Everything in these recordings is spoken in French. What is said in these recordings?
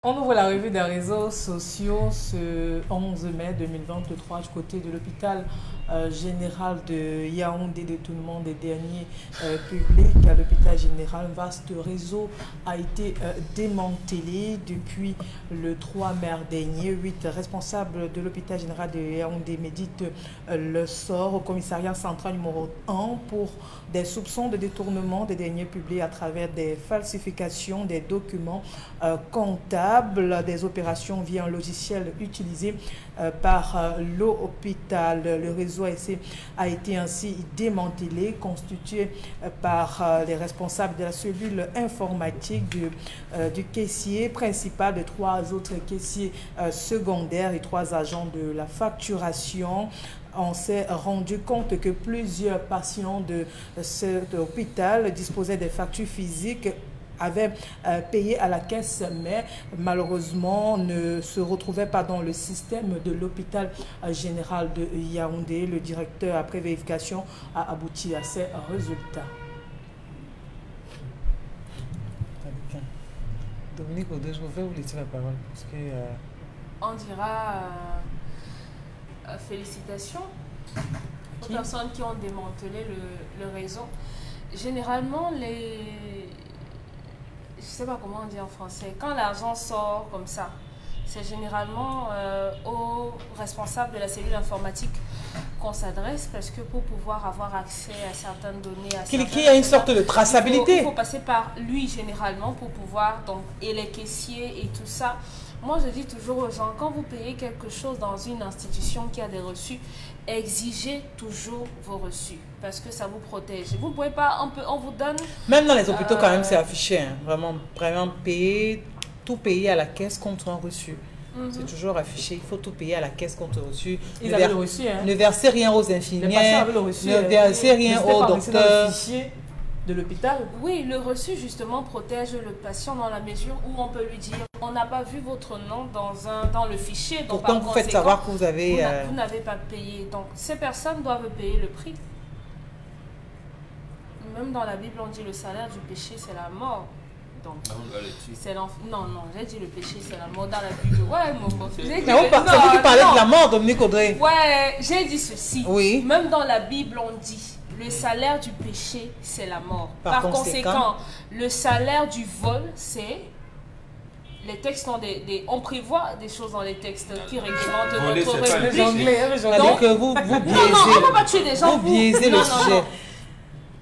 On ouvre la revue des réseaux sociaux ce 11 mai 2023 du côté de l'hôpital général de Yaoundé, détournement des derniers publics à l'hôpital général. Un vaste réseau a été démantelé depuis le 3 mai dernier. 8 responsables de l'hôpital général de Yaoundé méditent le sort au commissariat central numéro 1 pour des soupçons de détournement des derniers publics à travers des falsifications des documents comptables, des opérations via un logiciel utilisé par l'hôpital. Le réseau a été ainsi démantelé, constitué par les responsables de la cellule informatique du caissier principal, de 3 autres caissiers secondaires et 3 agents de la facturation. On s'est rendu compte que plusieurs patients de cet hôpital disposaient des factures physiques, avaient payé à la caisse, mais malheureusement ne se retrouvaient pas dans le système de l'hôpital général de Yaoundé. Le directeur, après vérification, a abouti à ces résultats. Dominique Audrey, je vais vous laisser la parole parce que... On dira félicitations aux personnes qui ont démantelé le réseau. Généralement, je ne sais pas comment on dit en français, quand l'argent sort comme ça, c'est généralement aux responsables de la cellule informatique qu'on s'adresse, parce que pour pouvoir avoir accès à certaines données, qu'il y a une sorte de traçabilité. Il faut passer par lui généralement pour pouvoir, donc, et les caissiers et tout ça. Moi, je dis toujours aux gens, quand vous payez quelque chose dans une institution qui a des reçus, exigez toujours vos reçus, parce que ça vous protège. Vous ne pouvez pas, on vous donne... Même dans les hôpitaux, quand même, c'est affiché. Hein. Vraiment payer, tout payer à la caisse contre un reçu. C'est toujours affiché. Il faut tout payer à la caisse contre reçu. Ils avaient le reçu. Hein. Ne versez rien aux infirmières. Ne versez rien aux docteurs. De l'hôpital. Oui, le reçu justement protège le patient dans la mesure où on peut lui dire on n'a pas vu votre nom dans le fichier. Donc pourtant vous faites savoir que vous avez... Vous n'avez pas payé. Donc ces personnes doivent payer le prix. Même dans la Bible on dit le salaire du péché c'est la mort. Donc, non, j'ai dit le péché c'est la mort dans la Bible. Ouais, c'est vous qui parlez de la mort, Dominique Audrey. Ouais, j'ai dit ceci. Oui. Même dans la Bible on dit le salaire du péché, c'est la mort. Par conséquent, le salaire du vol, c'est... Les textes ont on prévoit des choses dans les textes qui réglementent notre République. Donc, vous biaisez. Non, on ne va pas tuer des gens. Vous biaisez le sujet.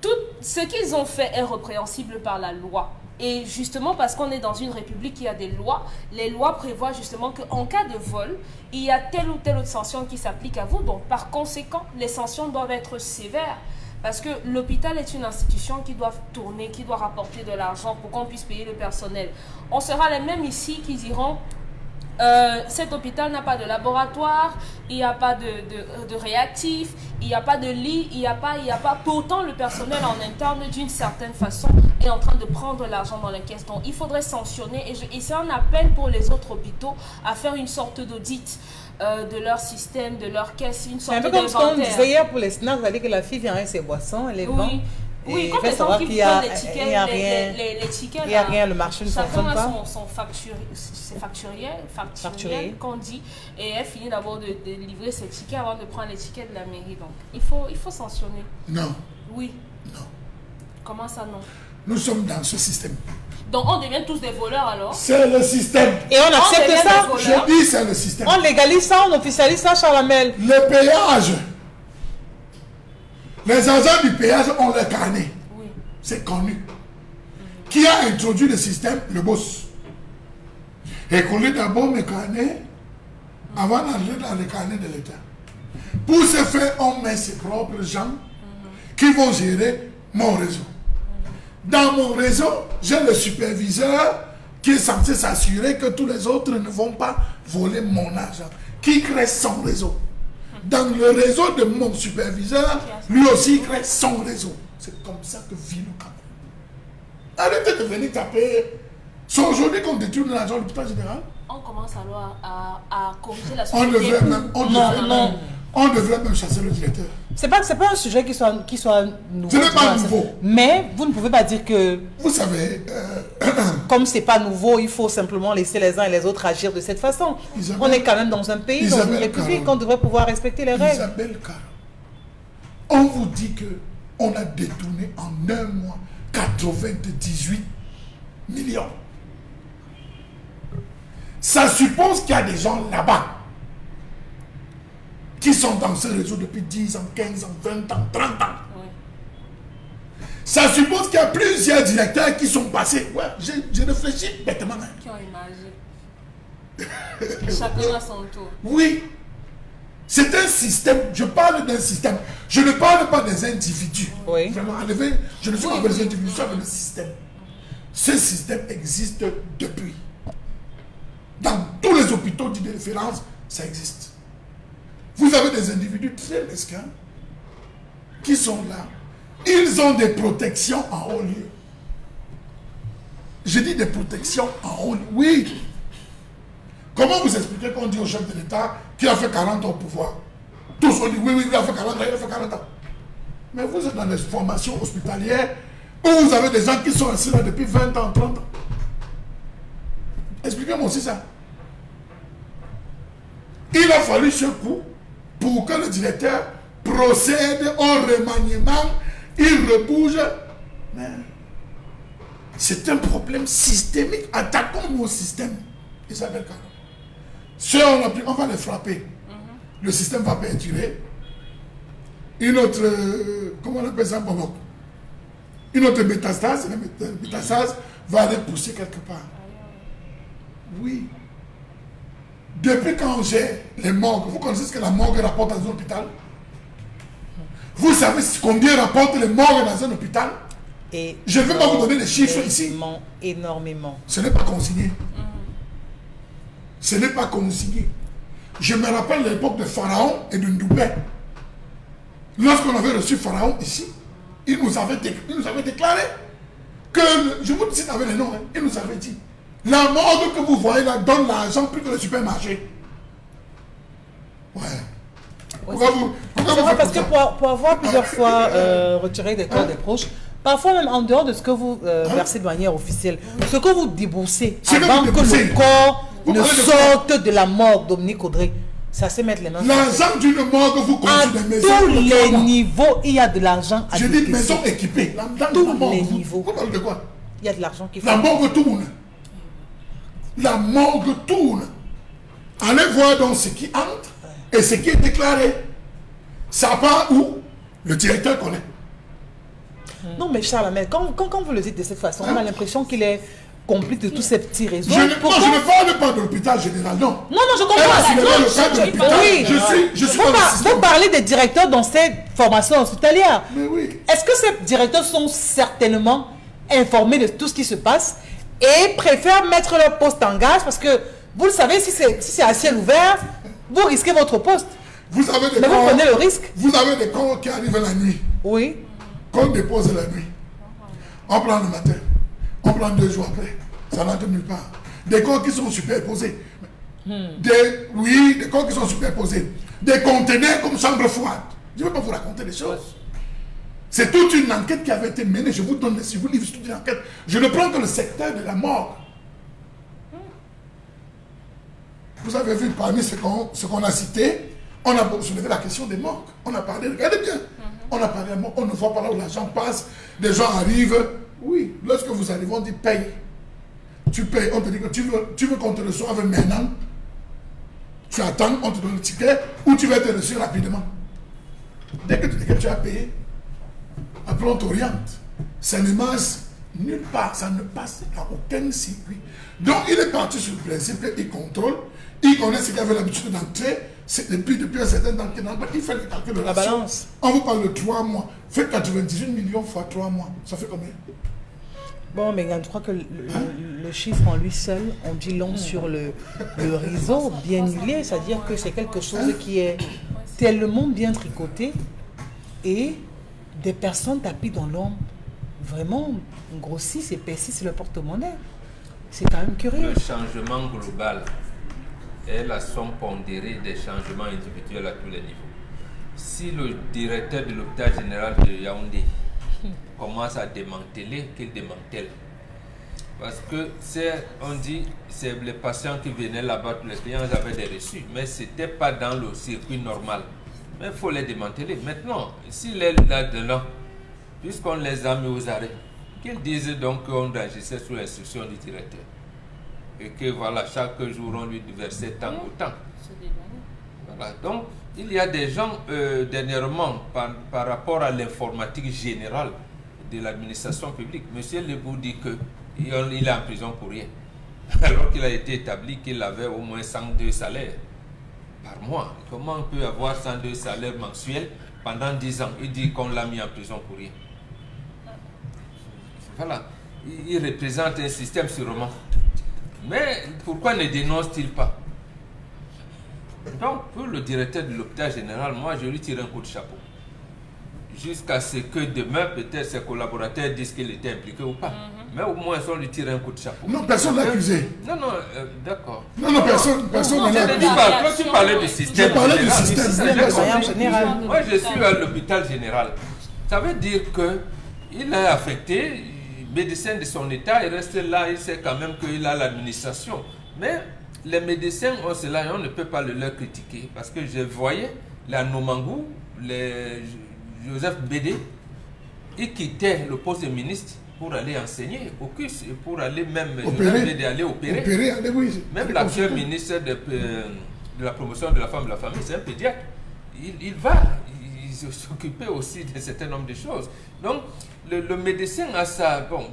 Tout ce qu'ils ont fait est répréhensible par la loi. Et justement, parce qu'on est dans une république qui a des lois, les lois prévoient justement qu'en cas de vol, il y a telle ou telle autre sanction qui s'applique à vous. Donc, par conséquent, les sanctions doivent être sévères. Parce que l'hôpital est une institution qui doit tourner, qui doit rapporter de l'argent pour qu'on puisse payer le personnel. On sera les mêmes ici qui diront cet hôpital n'a pas de laboratoire, il n'y a pas de réactif, il n'y a pas de lit, il n'y a pas. Pourtant, le personnel en interne, d'une certaine façon, est en train de prendre l'argent dans les caisses. Donc, il faudrait sanctionner. Et c'est un appel pour les autres hôpitaux à faire une sorte d'audit de leur système, de leur caisse, une sorte d'inventaire. C'est un peu comme ce qu'on disait hier pour les snacks, c'est-à-dire que la fille vient avec ses boissons, elle les vend. Oui, quand les gens qui prennent les tickets, il n'y a rien, le marché ne fonctionne pas. Chacun a son facturiel qu'on dit, et elle finit d'abord de livrer ses tickets avant de prendre les tickets de la mairie. Donc, il faut sanctionner. Non. Oui. Non. Comment ça, non? Nous sommes dans ce système. Donc, on devient tous des voleurs alors? C'est le système. Et on accepte ça? Je dis c'est le système. On légalise ça, on officialise ça, Charlamel. Le péage. Les agents du péage ont le carnet. Oui. C'est connu. Qui a introduit le système? Le boss. Et qu'on lit d'abord mes carnets avant d'entrer dans le carnet de l'État. Pour ce faire, on met ses propres gens qui vont gérer mon réseau. Dans mon réseau, j'ai le superviseur qui est censé s'assurer que tous les autres ne vont pas voler mon argent. Qui crée son réseau. Dans le réseau de mon superviseur, lui aussi crée son réseau. C'est comme ça que vit le Cameroun. Arrêtez de venir taper. C'est aujourd'hui qu'on détruit l'argent de l'hôpital général. On commence alors à corriger la On société. devait même... On devrait même chasser le directeur. C'est pas un sujet qui soit nouveau. Ce n'est pas nouveau. Mais vous ne pouvez pas dire que... Vous savez... Comme c'est pas nouveau, il faut simplement laisser les uns et les autres agir de cette façon. On est quand même dans un pays, dans une république, on devrait pouvoir respecter les règles. Isabelle Caron, on vous dit que on a détourné en un mois 98 millions. Ça suppose qu'il y a des gens là-bas qui sont dans ce réseau depuis 10 ans, 15 ans, 20 ans, 30 ans. Oui. Ça suppose qu'il y a plusieurs directeurs qui sont passés. Ouais, je réfléchis bêtement. Qui ont imagé. Chacun à son tour. Oui. C'est un système. Je parle d'un système. Je ne parle pas des individus. Oui. Vraiment, enlever. Je ne suis pas avec les individus, je suis avec le système. Ce système existe depuis. Dans tous les hôpitaux de référence, ça existe. Vous avez des individus très mesquins qui sont là. Ils ont des protections en haut lieu. Je dis des protections en haut lieu. Oui. Comment vous expliquez qu'on dit au chef de l'État qu'il a fait 40 ans au pouvoir? Tous on dit oui, il a fait 40 ans, il a fait 40 ans. Mais vous êtes dans des formations hospitalières où vous avez des gens qui sont assis là depuis 20 ans, 30 ans. Expliquez-moi aussi ça. Il a fallu ce coup pour que le directeur procède au remaniement, il rebouge. Mais c'est un problème systémique. Attaquons nos systèmes. Isabelle Caron. Ceux on va les frapper. Le système va perdurer. Une autre, comment on appelle ça, une autre métastase, la métastase va aller pousser quelque part. Oui. Depuis quand j'ai les morgues, vous connaissez ce que la morgue rapporte dans un hôpital? Vous savez combien rapportent les morgues dans un hôpital? Et je ne vais pas vous donner les chiffres ici. Énormément. Ce n'est pas consigné. Ce n'est pas consigné. Je me rappelle l'époque de Pharaon et de Ndoubé. Lorsqu'on avait reçu Pharaon ici, il nous avait déclaré que, je vous cite avec les noms, il nous avait dit, la morgue que vous voyez là donne l'argent plus que le supermarché. Ouais. Pourquoi vous parce que pour avoir plusieurs fois retiré des corps des proches, parfois même en dehors de ce que vous versez de manière officielle, ce que vous déboursez avant que le corps ne sorte de la mort, Dominique Audrey, ça c'est mettre les mains. L'argent d'une morgue, vous construisez des maisons. À tous les niveaux, il y a de l'argent à décaisser. Je dis maisons équipées. Tous les niveaux. Vous parlez de quoi? Il y a de l'argent qui fait. La morgue tourne. La morgue tourne. Allez voir donc ce qui entre et ce qui est déclaré. Ça part où? Le directeur connaît. Non mais Charles, mais quand vous le dites de cette façon, on a l'impression qu'il est complice de tous ces petits réseaux. Je ne parle pas de l'hôpital général, non. Non, je comprends. Oui, je suis vous parlez des directeurs dans ces formations hospitalières. Mais oui. Est-ce que ces directeurs sont certainement informés de tout ce qui se passe et préfèrent mettre leur poste en gage parce que, vous le savez, si c'est à ciel ouvert, vous risquez votre poste. Vous avez des mais corps, vous prenez le risque. Vous avez des corps qui arrivent la nuit. Oui. Qu'on dépose la nuit. On prend le matin. On prend 2 jours après. Ça n'entre nulle part. Des corps qui sont superposés. Des corps qui sont superposés. Des conteneurs comme chambre froide. Je ne vais pas vous raconter des choses. C'est toute une enquête qui avait été menée. Je vous donne, si vous lisez toute une enquête. Je ne prends que le secteur de la mort. Vous avez vu parmi ce qu'on a cité, on a soulevé la question des morts. On a parlé, regardez bien. On a parlé de mort. On ne voit pas là où l'argent passe. Des gens arrivent. Oui, lorsque vous arrivez, on dit paye. Tu payes, on te dit que tu veux qu'on te reçoive maintenant. Tu attends, on te donne le ticket, ou tu vas te reçu rapidement. Dès que tu as payé, après on t'oriente. Ça ne marche nulle part, ça ne passe à aucun circuit. Donc il est parti sur le principe qu'il contrôle, il connaît ce qu'il avait l'habitude d'entrer, depuis un certain temps qu'il il fait le calcul de la balance. On vous parle de 3 mois. Faites 98 millions fois 3 mois. Ça fait combien? Bon, mais je crois que le chiffre en lui seul, on dit long sur le réseau bien huilé, c'est-à-dire que c'est quelque chose qui est tellement bien tricoté et des personnes tapées dans l'ombre vraiment grossissent, épaississent le porte-monnaie. C'est quand même curieux. Le changement global est la somme pondérée des changements individuels à tous les niveaux. si le directeur de l'hôpital général de Yaoundé commence à démanteler, qu'il démantèle. Parce que on dit c'est les patients qui venaient là-bas, tous les clients avaient des reçus, mais ce n'était pas dans le circuit normal. Mais il faut les démanteler. Maintenant, s'il est là-dedans, puisqu'on les a mis aux arrêts, qu'ils disent donc qu'on agissait sous l'instruction du directeur. Et que voilà, chaque jour on lui versait tant ou tant. Voilà. Donc, il y a des gens, dernièrement, par rapport à l'informatique générale de l'administration publique, M. Lebou dit qu'il est en prison pour rien. Alors qu'il a été établi qu'il avait au moins 102 salaires par mois. Comment on peut avoir 102 salaires mensuels pendant 10 ans? Il dit qu'on l'a mis en prison pour rien. Voilà. Il représente un système sûrement. Mais pourquoi ne dénonce-t-il pas? Donc, pour le directeur de l'hôpital général, moi, je lui tire un coup de chapeau. Jusqu'à ce que demain, peut-être ses collaborateurs disent qu'il était impliqué ou pas. Mais au moins, on lui tire un coup de chapeau. Non, personne n'a accusé. Non, d'accord. Non, personne n'a accusé. Toi, tu parlais du système. Je parlais du système général. Moi, je suis à l'hôpital général. Ça veut dire qu'il est affecté, médecin de son état, il reste là, il sait quand même qu'il a l'administration. Mais les médecins ont cela et on ne peut pas le leur critiquer. Parce que je voyais la Nomangou, Joseph Bédé, il quittait le poste de ministre pour aller enseigner au CUS et pour aller même aller opérer. Même l'actuel ministre de la promotion de la femme et de la famille, c'est un pédiatre. Il va s'occuper aussi d'un certain nombre de choses. Donc, le médecin a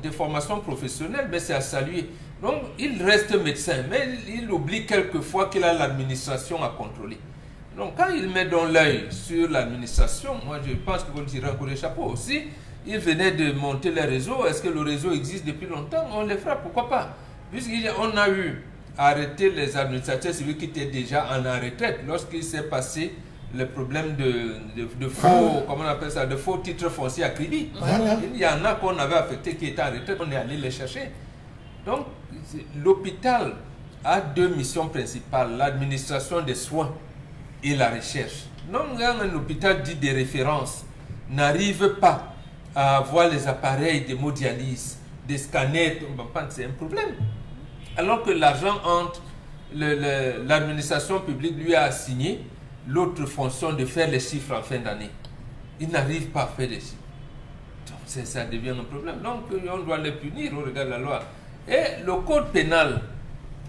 des formations professionnelles, mais c'est à saluer. Donc, il reste médecin, mais il oublie quelquefois qu'il a l'administration à contrôler. Donc, quand il met dans l'œil sur l'administration, moi, je pense qu'il faut tirer un coup de chapeau aussi. Il venait de monter les réseaux. Est-ce que le réseau existe depuis longtemps? On les fera, pourquoi pas? Puisqu'on a eu arrêté les administrateurs civils qui étaient déjà en retraite lorsqu'il s'est passé le problème de faux, comment on appelle ça, de faux titres fonciers à Kribi. Il y en a qu'on avait affecté qui étaient en retraite, on est allé les chercher. Donc, l'hôpital a deux missions principales, l'administration des soins et la recherche. Donc, un hôpital dit de référence n'arrive pas à avoir les appareils d'hémodialyse, des scanners, c'est un problème. Alors que l'argent entre, l'administration publique lui a assigné l'autre fonction de faire les chiffres en fin d'année. Il n'arrive pas à faire les chiffres. Donc, ça devient un problème. Donc, on doit les punir au regard de la loi. Et le code pénal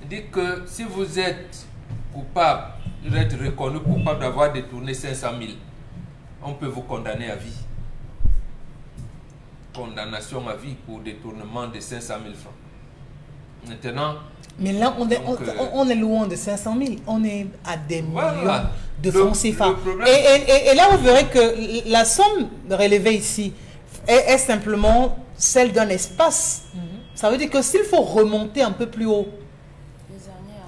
dit que si vous êtes coupable, vous êtes reconnu coupable d'avoir détourné 500 000, on peut vous condamner à vie. Condamnation à vie pour détournement de 500 000 francs. Maintenant... Mais là, on est loin de 500 000. On est à des millions de francs CFA. Et là, vous verrez que la somme relevée ici est simplement celle d'un espace. Ça veut dire que s'il faut remonter un peu plus haut,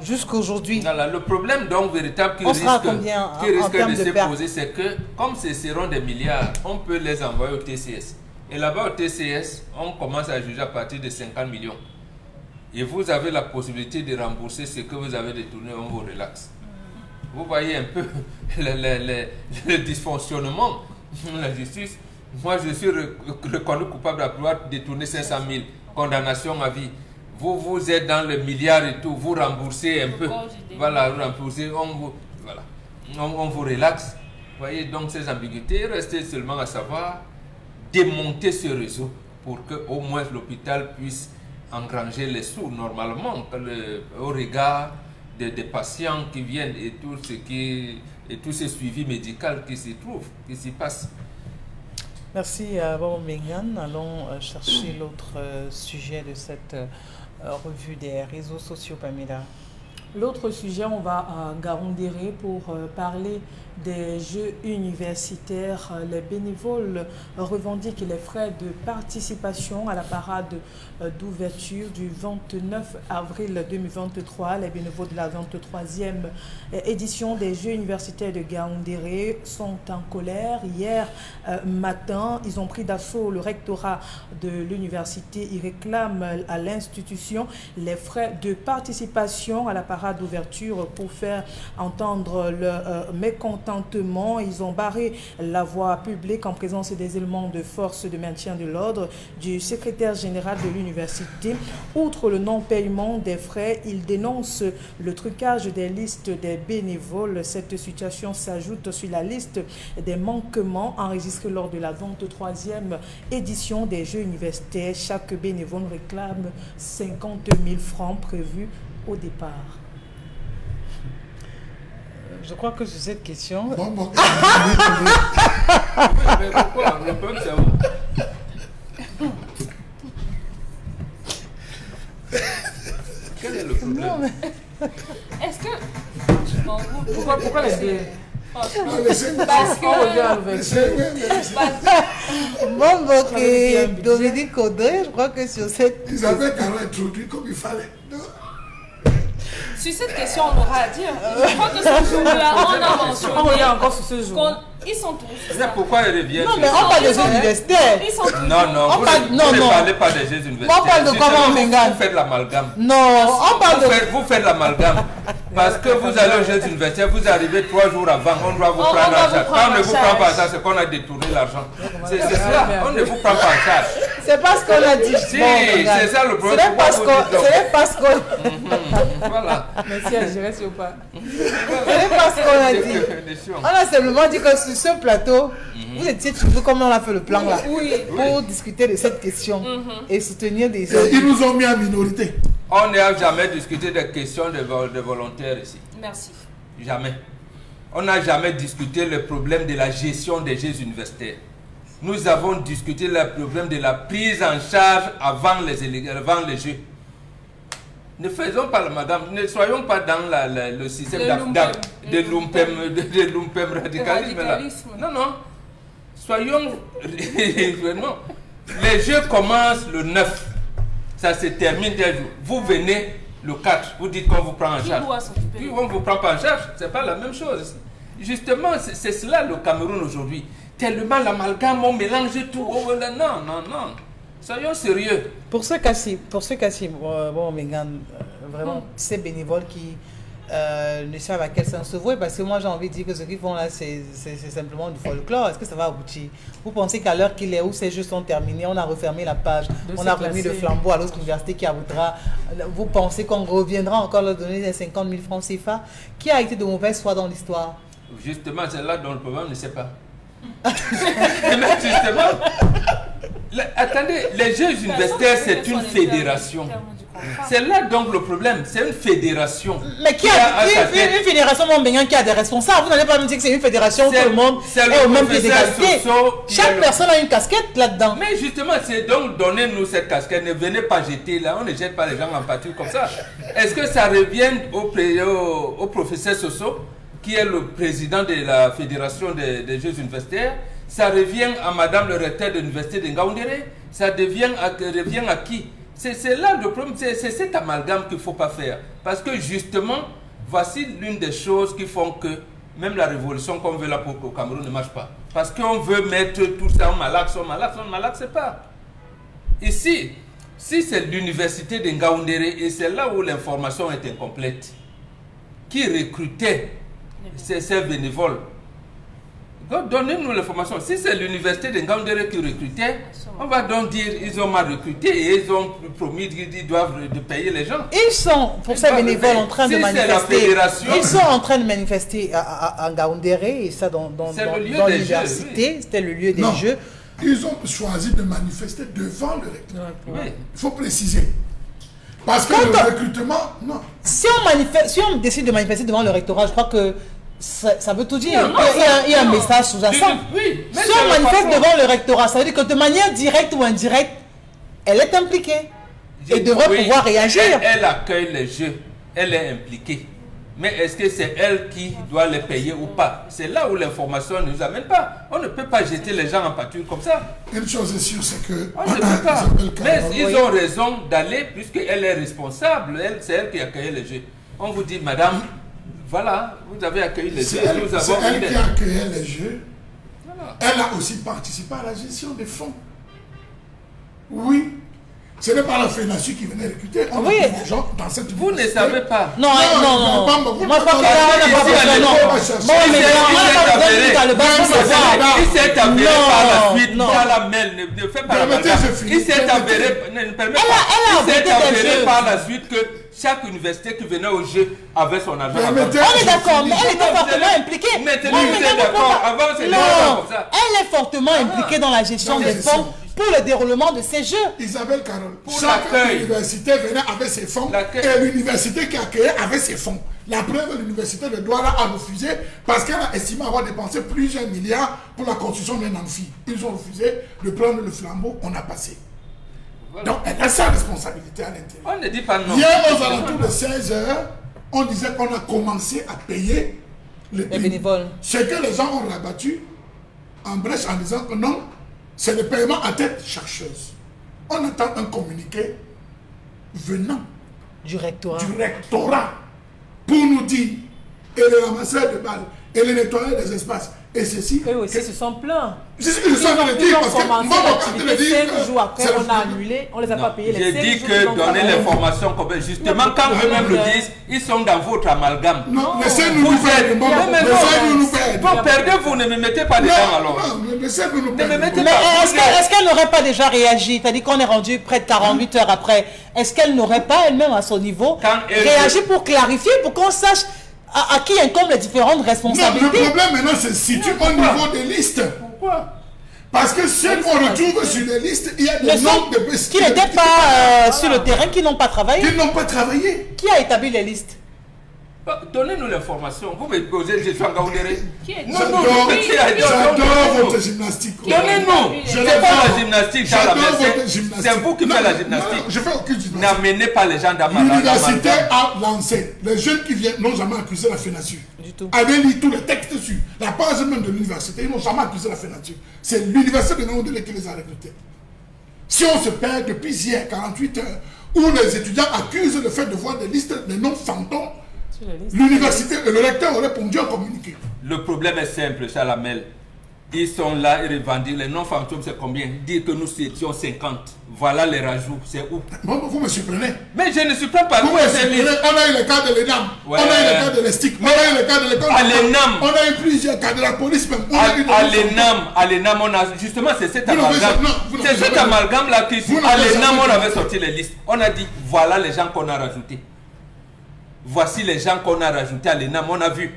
jusqu'à aujourd'hui... Le problème donc véritable qui risque de se poser, c'est que comme ce seront des milliards, on peut les envoyer au TCS. Et là-bas au TCS, on commence à juger à partir de 50 millions. Et vous avez la possibilité de rembourser ce que vous avez détourné, on vous relaxe. Vous voyez un peu le dysfonctionnement de la justice. Moi, je suis reconnu coupable d'avoir détourné 500 000, condamnation à vie. Vous êtes dans le milliard et tout, vous remboursez un peu. Voilà, vous remboursez, on vous relaxe. Vous voyez donc ces ambiguïtés. Restez seulement à savoir démonter ce réseau pour que au moins l'hôpital puisse engranger les sous normalement au regard des patients qui viennent et tout ce suivi médical qui s'y trouve, qui s'y passe. Merci à Bobo Mbengan. Allons chercher l'autre sujet de cette revue des réseaux sociaux, Pamela. L'autre sujet, on va à Gaoundéré pour parler des Jeux universitaires. Les bénévoles revendiquent les frais de participation à la parade d'ouverture du 29 avril 2023. Les bénévoles de la 23e édition des Jeux universitaires de Gaoundéré sont en colère. Hier matin, ils ont pris d'assaut le rectorat de l'université. Ils réclament à l'institution les frais de participation à la parade parade d'ouverture pour faire entendre leur mécontentement. Ils ont barré la voie publique en présence des éléments de force de maintien de l'ordre, du secrétaire général de l'université. Outre le non-paiement des frais, ils dénoncent le trucage des listes des bénévoles. Cette situation s'ajoute sur la liste des manquements enregistrés lors de la 23e édition des Jeux universitaires. Chaque bénévole réclame 50 000 francs prévus au départ. Je crois que sur cette question... Bon, Mais pourquoi? Le peuple, c'est où? Quel est le problème? Non, mais... Est-ce que... Bon, Pourquoi les deux? parce On revient que... à l'ouverture. Bon, donc, Dominique Audrey, je crois que sur cette... Ils avaient qu'à introduire comme il fallait. Non. Sur cette question, on aura à dire. Je crois que ce jour-là, on a On mentionné... revient encore sur ce jour. Ils sont tous. C'est pourquoi ils reviennent. Non, mais on parle des universitaires. Ils sont tous. Non, non, On vous, parle- ne, non, vous non. ne parlez pas des Jeux universitaires. On parle de Justement, comment, vous, Mengan? vous faites l'amalgame. Non, on parle de... Vous faites l'amalgame. Parce que vous allez aux Jeux universitaires, vous arrivez 3 jours avant, on doit vous On prendre va en vous charge. prendre Quand on ne en vous prend pas en charge. charge, c'est qu'on a détourné l'argent. C'est cela, on ne vous prend pas en charge. C'est pas ce qu'on a dit. Si, Bon, regarde. c'est ça le Ce problème. n'est pas ce Pourquoi qu'on... vous dites Ce n'est pas ce qu'on... Voilà. Merci à Jérès ou pas? Ce n'est pas ce qu'on a dit. On a simplement dit que sur ce plateau, vous étiez toujours comme on a fait le plan là. Oui. Pour discuter de cette question et soutenir des... Et ils nous ont mis en minorité. On n'a jamais discuté des questions de volontaires ici. Merci. Jamais. On n'a jamais discuté le problème de la gestion des Jeux universitaires. Nous avons discuté le problème de la prise en charge avant les Jeux. Ne faisons pas madame, ne soyons pas dans le système de lumpem radicalisme. Là. Non, non. Soyons... non. Les Jeux commencent le 9. Ça se termine un jour. Vous venez le 4, vous dites qu'on vous prend en Qui charge. doit s'occuper? Puis on ne vous prend pas en charge, c'est pas la même chose. Justement, c'est cela le Cameroun aujourd'hui. Tellement l'amalgame, on mélange tout. Oh, non, non, non. Soyons sérieux. Pour ceux qui bon, Mengan, vraiment, ces bénévoles qui ne savent à quel sens se vouer, parce que moi j'ai envie de dire que ce qu'ils font là, c'est simplement du folklore. Est-ce que ça va aboutir? Vous pensez qu'à l'heure qu'il est, où ces jeux sont terminés, on a refermé la page, on a remis le flambeau à l'autre université qui aboutira? Vous pensez qu'on reviendra encore leur donner les 50 000 francs CFA? Qui a été de mauvaise foi dans l'histoire? Justement, c'est là dont le problème ne sait pas. Mais justement, attendez, les Jeux universitaires, c'est une fédération. C'est là donc le problème, c'est une fédération. Mais qui a une fédération, mon Bengan, qui a des responsables? Vous n'allez pas me dire que c'est une fédération où tout le monde est au même pied d'égalité. Chaque personne a une casquette là-dedans. Mais justement, c'est donc donnez-nous cette casquette, ne venez pas jeter là, on ne jette pas les gens en pâture comme ça. Est-ce que ça revient au professeur Soso, qui est le président de la fédération des Jeux universitaires? Ça revient à madame le recteur de l'université de Ngaoundéré? Ça revient à qui? C'est là le problème, c'est cet amalgame qu'il ne faut pas faire. Parce que justement, voici l'une des choses qui font que même la révolution qu'on veut là pour au Cameroun ne marche pas. Parce qu'on veut mettre tout ça en malaxe, c'est pas. Ici, si c'est l'université de Ngaoundéré, et c'est là où l'information est incomplète, qui recrutait ces bénévoles, donnez-nous l'information. Si c'est l'université de Ngaoundéré qui recrutait, on va donc dire ils ont mal recruté et ils ont promis qu'ils doivent payer les gens. Ils sont, pour ces bénévoles, en train de manifester. Ils sont en train de manifester à Ngaoundéré, et ça dans l'université. C'était le lieu des Jeux. Ils ont choisi de manifester devant le recteur. Oui. Il faut préciser. Parce que le recrutement, non. Si on décide de manifester devant le rectorat, je crois que ça veut tout dire. Non, il y a un message sous-jacent. Oui, si on manifeste devant le rectorat, ça veut dire que de manière directe ou indirecte, elle est impliquée et devrait pouvoir réagir. Elle accueille les jeux, elle est impliquée. Mais est-ce que c'est elle qui doit les payer ou pas? C'est là où l'information ne nous amène pas. On ne peut pas jeter les gens en pâture comme ça. Une chose est sûre, c'est que... On ne peut pas. Mais ils ont raison d'aller puisqu'elle est responsable. C'est elle qui accueille les jeux. On vous dit, madame... Voilà, vous avez accueilli les jeux. C'est elle qui a accueilli les jeux. Voilà. Elle a aussi participé à la gestion des fonds. Oui. Ce n'est pas la FENASU qui venait recruter. On a Oui. des gens dans cette Vous ne université. savez pas. Non, non. Vous Moi, je crois que là, on n'a pas Ici, besoin, à non. l'époque, Bon, mais on n'a pas besoin dans le bas pour savoir. Il s'est avéré Non, par la suite, non. dans la mail, ne fais pas la Permettez, bagarre. je finis. Il s'est avéré, ne permets pas. elle a Il s'est arrêté des avéré jeux. par la suite que chaque université qui venait au jeu avait son argent. Permettez, On est je d'accord, finis. mais elle était fortement impliquée. Maintenant, Oui, vous mais êtes non, d'accord. pas- Avant, c'était Non, pas comme ça. elle est fortement impliquée dans la gestion Non, des mais fonds pour le déroulement de ces jeux. Isabelle Carole, Pour chaque l'accueil. université venait avec ses fonds L'accueil. et l'université qui accueillait avait ses fonds. La preuve, l'université de Douala a refusé parce qu'elle a estimé avoir dépensé plusieurs milliards pour la construction d'un amphi. Ils ont refusé de prendre le flambeau, on a passé. Voilà. Donc elle a sa responsabilité à l'intérieur. On ne dit pas non. Hier, aux alentours de 16 h, on disait qu'on a commencé à payer les bénévoles. Ce que les gens ont rabattu en brèche en disant que non, c'est le paiement à tête chercheuse. On attend un communiqué venant Du rectorat. du rectorat pour nous dire, et les ramasseurs de balles, et les nettoyeurs des espaces, et ceci. Eux aussi se sont plaints. C'est ce que je suis en train de Ils dire, ont parce que commencé moi, on l'activité va te dire 5 jours après, c'est on a le- annulé, on les a Non, pas payés les j'ai 5 dit jours. que qu'ils ont donner travaillé. l'information comme justement quand eux-mêmes le disent, ils sont dans votre amalgame. Non, laissez-nous nous faire le bon. mais non. Laissez-nous nous faire. Bon, perdez-vous, ne me mettez pas dedans alors. Non, laissez-nous nous Ne me faire. mettez Mais pas. est-ce qu'elle n'aurait pas déjà réagi? T'as dit qu'on est rendu près de 48 heures après. Est-ce qu'elle n'aurait pas elle-même à son niveau Quand elle- réagi pour clarifier, pour qu'on sache à qui incombent les différentes Non, le responsabilités? problème maintenant se situe au niveau des listes. Pourquoi? Parce que ceux qu'on retrouve sur les listes, il y a Le des sont nombres de personnes qui n'étaient pas sur le terrain, qui n'ont pas travaillé. qui n'ont pas travaillé. Qui a établi les listes? Donnez-nous l'information. Vous me posez, je suis en Gaoudéré. Qui est- Non, J'adore votre gymnastique. Donnez-nous. Je C'est l'adore. pas la gymnastique, dans la J'adore mer, votre c'est- gymnastique. c'est vous qui Non, faites la non, gymnastique. je fais aucune gymnastique. N'amenez pas les gens dans ma L'université a lancé. Les jeunes qui viennent n'ont jamais accusé la FENASU. Du tout. Avaient lu tous les textes dessus. La page même de l'université, ils n'ont jamais accusé la FENASU. C'est l'université de Naoundélé qui les a recrutés. Si on se perd depuis hier, 48 heures, où les étudiants accusent le fait de voir des listes de noms fantômes, Sur les listes. l'université et le recteur aurait répondu en communiqué. Le problème est simple, Chalamel. Ils sont là, ils revendiquent. Les noms fantômes, c'est combien? Dire que nous étions 50. Voilà les rajouts. C'est où? Bon, vous me surprenez. Mais je ne suis pas par Vous où me est cette surprenez. liste. On a eu le cas de l'ENAM, Ouais. on a eu le cas de l'ESTIC, on a eu le cas de l'école. À l'ENAM. On a eu plusieurs cas de la police même. On a eu À l'ENAM, on a justement, c'est cet Vous n'avez amalgame. jamais- vous C'est n'avez cet jamais- amalgame-là qui, Vous à n'avez l'ENAM, jamais- on avait sorti les listes. On a dit, voilà les gens qu'on a rajoutés. Voici les gens qu'on a rajoutés à l'ENAM, on a vu.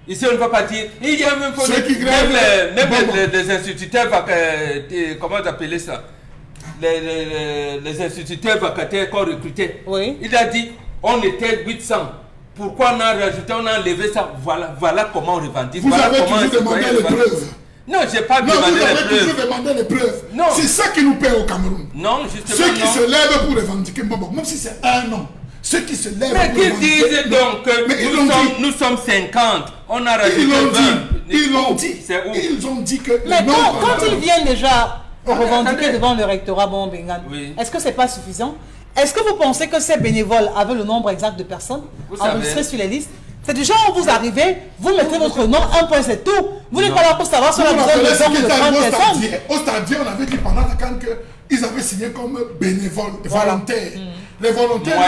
Ici, on ne va pas dire, il y a même, Ceux qui grèvent, même bon, les instituteurs, comment appeler ça? Les instituteurs vacataires qu'on recrutait. Oui. Il a dit, on était 800. Pourquoi on a rajouté, on a enlevé ça? Voilà comment on revendique. Vous Voilà avez comment toujours un citoyen demandé les revendique. preuves. Non, je n'ai pas Non, demandé vous les avez toujours preuves. demandé les preuves. Non. C'est ça qui nous paie au Cameroun. Non, justement, Ceux qui non. se lèvent pour revendiquer Mbombo, même si c'est un nom, ceux qui se lèvent Mais pour qu'ils revendiquer... disent donc que Mais ils l'ont dit. nous sommes 50, on a rajouté Ils l'ont 20. dit. Ils l'ont Où? dit. C'est où? Ils ont dit que... Mais le nom quand fantôme- ils viennent déjà revendiquer attendez. devant le rectorat Bombengan, Oui. est-ce que c'est pas suffisant? Est-ce que vous pensez que ces bénévoles avaient le nombre exact de personnes Vous savez. enregistrées sur les listes? C'est du genre où vous arrivez, vous mettez votre nom, un point, c'est tout. Vous n'êtes Non. pas là pour savoir si on a Vous vous besoin de rappelez ce 20 ou qui de était 30 arrivé personnes. au stadier, on avait dit pendant la CAN qu'ils avaient signé comme bénévoles, volontaires. Les volontaires...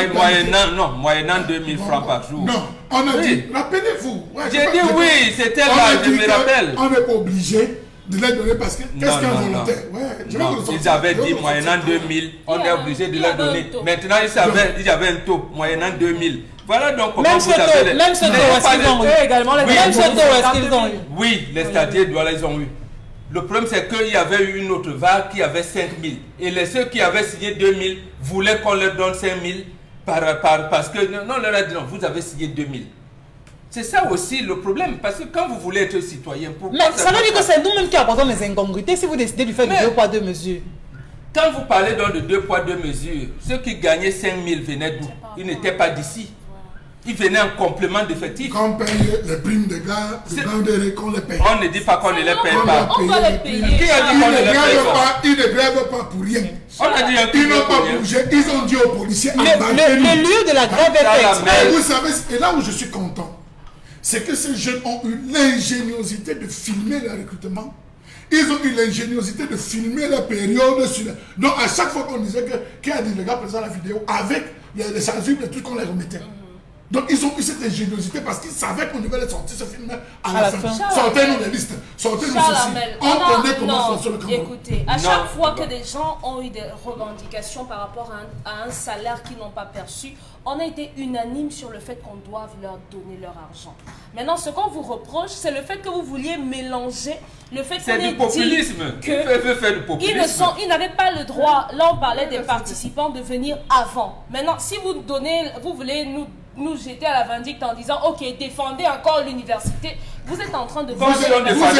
Moyennant 2000 francs par jour. Non, on a Oui. dit, rappelez-vous. Ouais, J'ai dit oui, c'était là, je me rappelle. On n'est pas obligé de les donner parce que qu'est-ce Non, qu'un non, volontaire? Ouais, je vais Non, vous le sortir. ils avaient Je vais dit vous le moyennant sortir. 2000, on Il y est a- obligé de il y leur avait un donner. taux. Maintenant, il y avait un taux, moyennant 2000. Voilà donc comment Même vous ce avez taux, les... même ce taux, Mais est-ce pas qu'ils les- ont eu? Eux également, les Oui. Même ce taux, est-ce qu'ils ont eu? Oui, les stadiers Douala, ils ont eu. Le problème, c'est qu'il y avait eu une autre vague qui avait 5000. Et ceux qui avaient signé 2000 voulaient qu'on leur donne 5000 parce que non, on leur a dit non, vous avez signé 2000. C'est ça aussi le problème. Parce que quand vous voulez être citoyen, pourquoi Mais ça veut dire que marche c'est nous-mêmes qui apportons les incongruités si vous décidez du fait Mais- de 2 poids 2 mesures. pas? Quand vous parlez donc de 2 poids 2 mesures, ceux qui gagnaient 5000 venaient d'où? Ils n'étaient pas d'ici. Ils venaient en complément d'effectif. Qu'on paye les primes de gars, C'est- qu'on les paye. On ne dit pas qu'on ne les paye Non, pas. on doit les payer. Qui a dit Ils qu'on ne ne les paye grèvent pas? pas, ils ne grèvent pas pour rien. On a dit un Ils n'ont pas rien. bougé, ils ont dit aux policiers, Le embarquez-nous. lieu de la grève est Dans fait la exprès. Et vous savez, et là où je suis content, c'est que ces jeunes ont eu l'ingéniosité de filmer le recrutement Ils ont eu l'ingéniosité de filmer la période. Donc, à chaque fois qu'on disait qu'il y a des gars présents à la vidéo, avec les censures et tout qu'on les remettait. Donc, ils ont eu cette ingéniosité parce qu'ils savaient qu'on devait les sortir ce film à la fin. Sortez-nous les listes, sortez-nous ceci. On connaît comment fonctionne le Cameroun. Écoutez, à chaque fois que des gens ont eu des revendications par rapport à un salaire qu'ils n'ont pas perçu, on a été unanime sur le fait qu'on doive leur donner leur argent. Maintenant, ce qu'on vous reproche, c'est le fait que vous vouliez mélanger le fait qu'on ait dit que ils n'avaient pas le droit, là on parlait des participants, de venir avant. Maintenant, si vous voulez nous jeter à la vindicte en disant ok, défendez encore l'université, vous êtes en train de vous êtes en train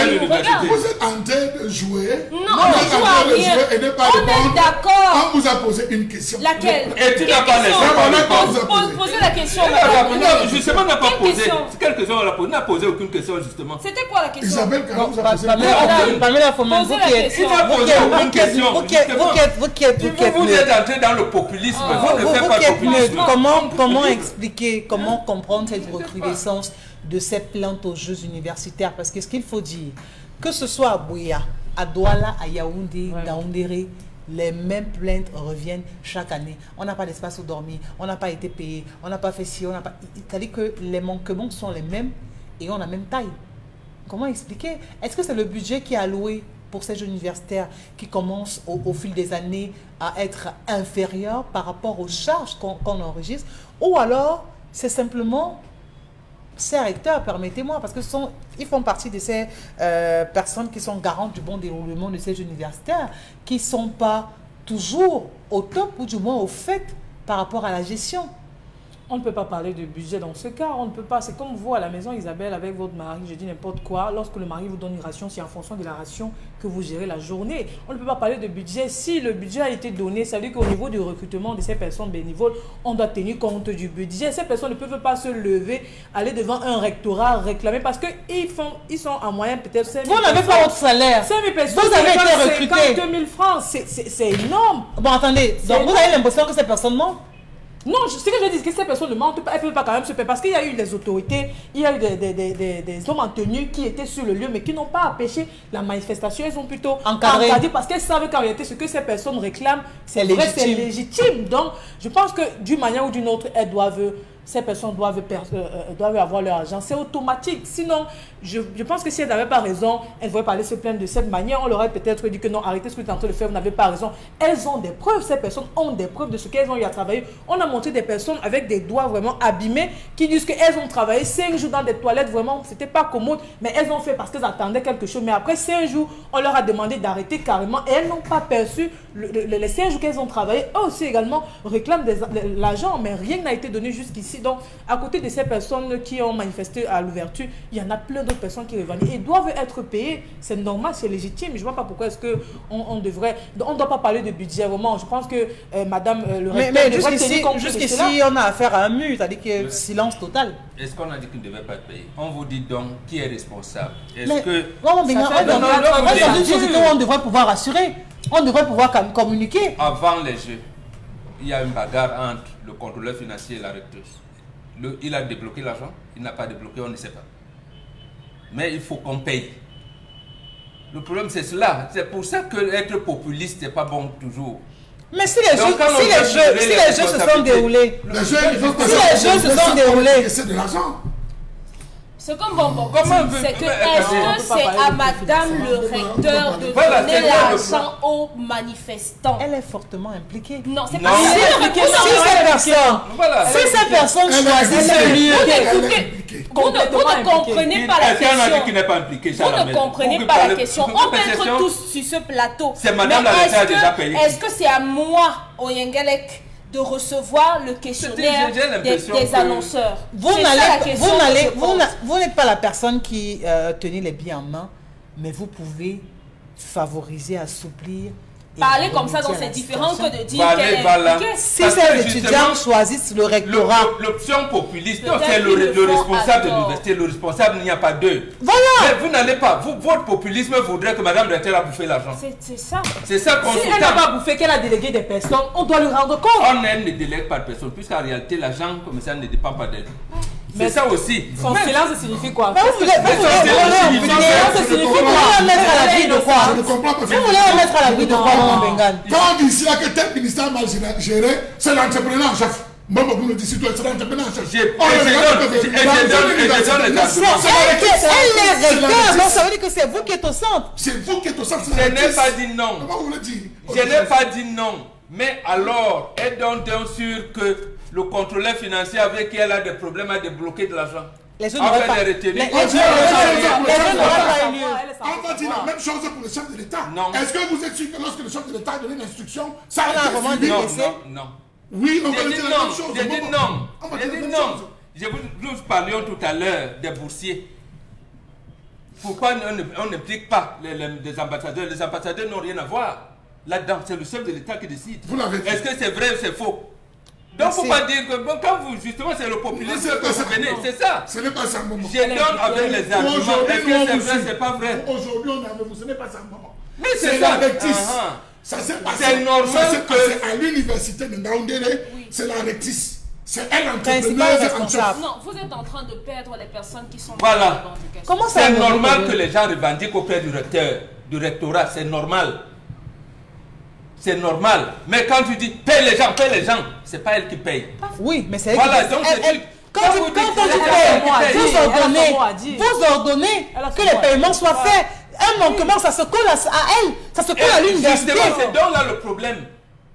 de jouer. Non, on joue à rien. Et de pas on est d'accord. On vous a posé une question. Laquelle? Et tu n'as pas laissé poser la question. Justement, on n'a pas posé. Quelle question on a posé? On n'a posé aucune question, justement. C'était quoi la question? Isabelle, quand vous a posé Pamela Fomen, vous êtes entré dans le populisme. Vous ne faites pas de populisme. Comment expliquer, comment comprendre cette recrudescence de ces plaintes aux Jeux universitaires? Parce que ce qu'il faut dire, que ce soit à Bouya, à Douala, à Yaoundé, Daoundéré, les mêmes plaintes reviennent chaque année. On n'a pas d'espace où dormir, on n'a pas été payé, on n'a pas fait ci, on n'a pas... C'est-à-dire que les manquements sont les mêmes et ont la même taille. Comment expliquer? Est-ce que c'est le budget qui est alloué pour ces Jeux universitaires qui commence au fil des années à être inférieur par rapport aux charges qu'on enregistre? Ou alors, c'est simplement... ces recteurs, permettez-moi, parce que ils font partie de ces personnes qui sont garantes du bon déroulement de ces universitaires, qui ne sont pas toujours au top ou du moins au fait par rapport à la gestion. On ne peut pas parler de budget dans ce cas. On ne peut pas. C'est comme vous à la maison, Isabelle, avec votre mari. Je dis n'importe quoi. Lorsque le mari vous donne une ration, c'est en fonction de la ration que vous gérez la journée. On ne peut pas parler de budget. Si le budget a été donné, ça veut dire qu'au niveau du recrutement de ces personnes bénévoles, on doit tenir compte du budget. Ces personnes ne peuvent pas se lever, aller devant un rectorat, réclamer parce qu'ils sont en moyenne peut-être 5 000 Vous n'avez pas votre salaire. 5 000 personnes. Vous avez été recruté. 52 000 francs. C'est énorme. Bon, attendez. Donc, vous avez l'impression que ces personnes mentent? Non, ce que je dis, que ces personnes ne mentent pas, elles ne peuvent pas quand même se payer parce qu'il y a eu des autorités, il y a eu des hommes en tenue qui étaient sur le lieu mais qui n'ont pas empêché la manifestation. Elles ont plutôt encadré parce qu'elles savent qu'en réalité, ce que ces personnes réclament, c'est légitime. Donc, je pense que d'une manière ou d'une autre, ces personnes doivent avoir leur argent. C'est automatique. Sinon, je pense que si elles n'avaient pas raison, elles devraient pas aller se plaindre de cette manière. On leur aurait peut-être dit que non, arrêtez ce que vous êtes en train de faire, vous n'avez pas raison. Elles ont des preuves, ces personnes ont des preuves de ce qu'elles ont eu à travailler. On a montré des personnes avec des doigts vraiment abîmés qui disent qu'elles ont travaillé 5 jours dans des toilettes, vraiment, c'était pas commode, mais elles ont fait parce qu'elles attendaient quelque chose. Mais après 5 jours, on leur a demandé d'arrêter carrément et elles n'ont pas perçu les 5 jours qu'elles ont travaillé. Eux aussi également réclament l'argent, mais rien n'a été donné jusqu'ici. Donc, à côté de ces personnes qui ont manifesté à l'ouverture, il y en a plein d'autres personnes qui revendiquent et doivent être payées. C'est normal, c'est légitime. Je ne vois pas pourquoi est-ce qu'on devrait... On ne doit pas parler de budget, vraiment. Je pense que Madame le recteur... Mais jusqu'ici, on a affaire à un mur, c'est-à-dire que silence total. Est-ce qu'on a dit qu'il ne devait pas être payé? On vous dit donc qui est responsable. Est-ce que... dans une société où on devrait pouvoir assurer, on devrait pouvoir communiquer. Avant les Jeux, il y a une bagarre entre le contrôleur financier et la rectrice. Il a débloqué l'argent, il n'a pas débloqué, on ne sait pas. Mais il faut qu'on paye. Le problème c'est cela. C'est pour ça que être populiste n'est pas bon toujours. Mais si les jeux se sont déroulés, c'est de l'argent. C'est comme c'est que est-ce que c'est à Madame le recteur de donner l'argent aux manifestants? Elle est fortement impliquée. Non, c'est pas si ces personnes choisissent ce lieu. Vous ne comprenez pas la question. Qui n'est pas impliqué, vous ne comprenez pas la question. On peut être tous sur ce plateau. C'est Madame la recteur déjà payée. Est-ce que c'est à moi, Oyengelek, de recevoir le questionnaire des annonceurs? Vous n'êtes pas la personne qui tenait les billets en main, mais vous pouvez favoriser, assouplir. Parler comme ça, donc c'est différent que de dire qu'elle est impliquée. Si ces étudiants choisissent le rectorat, l'option populiste, c'est le responsable de l'université, le responsable, il n'y a pas deux. Voilà. Mais vous n'allez pas, votre populisme voudrait que Madame Recteur a bouffé l'argent. C'est ça. C'est ça qu'on si elle n'a pas bouffé, qu'elle a délégué des personnes, on doit lui rendre compte. On ne délègue pas de personnes, puisqu'en réalité, l'argent comme ça ne dépend pas d'elle. C'est ça aussi. Son silence, ça signifie quoi? Mais vous voulez mettre à l'abri de quoi? Je ne comprends pas. Vous voulez mettre à l'abri de quoi, Maman Bengane? Quand on dit ici là que tel ministère mal géré, c'est l'entrepreneur en chef. Moi, vous me dites, c'est l'entrepreneur en chef. Je donne les arguments. Elle est recteur, donc ça veut dire que c'est vous qui êtes au centre. C'est vous qui êtes au centre. Je n'ai pas dit non. Comment vous le dites? Je n'ai pas dit non. Mais alors, est donc sûr que le contrôleur financier avec qui elle a des problèmes à débloquer de l'argent? Les gens n'auraient pas On eu lieu. On va dire la même chose pour le chef de l'État. Non. Est-ce que vous êtes sûr que lorsque le chef de l'État a donné une instruction, ça On a a été vraiment suivi? dit- Non. Oui, on va J'ai dire dit la non. même chose. J'ai dit non. On va J'ai dire la dit même non. chose. Nous parlions tout à l'heure des boursiers. Pourquoi on n'implique pas les ambassadeurs? Les ambassadeurs n'ont rien à voir là-dedans. C'est le chef de l'État qui décide. Vous l'avez dit. Est-ce que c'est vrai ou c'est faux? Donc, il ne faut pas dire que bon, quand vous, justement, c'est le populisme que vous venez. C'est ça. Ce n'est pas ça, maman. Je donne avec les arguments. Est-ce que c'est vrai, c'est pas vrai? Aujourd'hui, on est avec vous. Ce n'est pas ça, maman. Mais C'est ça. la rectice. Ça s'est passé. C'est normal Ça s'est que- passé à l'université de Ngaoundéré. C'est la rectice. C'est elle Principal l'entrepreneuse en chef. responsable. Non, vous êtes en train de perdre les personnes qui sont Voilà. dans l'éducation. Comment ça C'est vous normal voulez? que les gens revendiquent auprès du recteur, du rectorat. C'est normal. C'est normal. Mais quand tu dis paye les gens, c'est pas elle qui paye. Oui, mais c'est elle Voilà, qui- donc elle- c'est- elle- Quand quand tu vous dites quand que on c'est dit elle paye, qui paye, vous elle a son ordonnez, mot à dire. vous ordonnez Elle a son que mot les à paiements dire. soient faits. Un manquement, ça se colle à elle, ça se colle à l'université. Justement, c'est donc là le problème.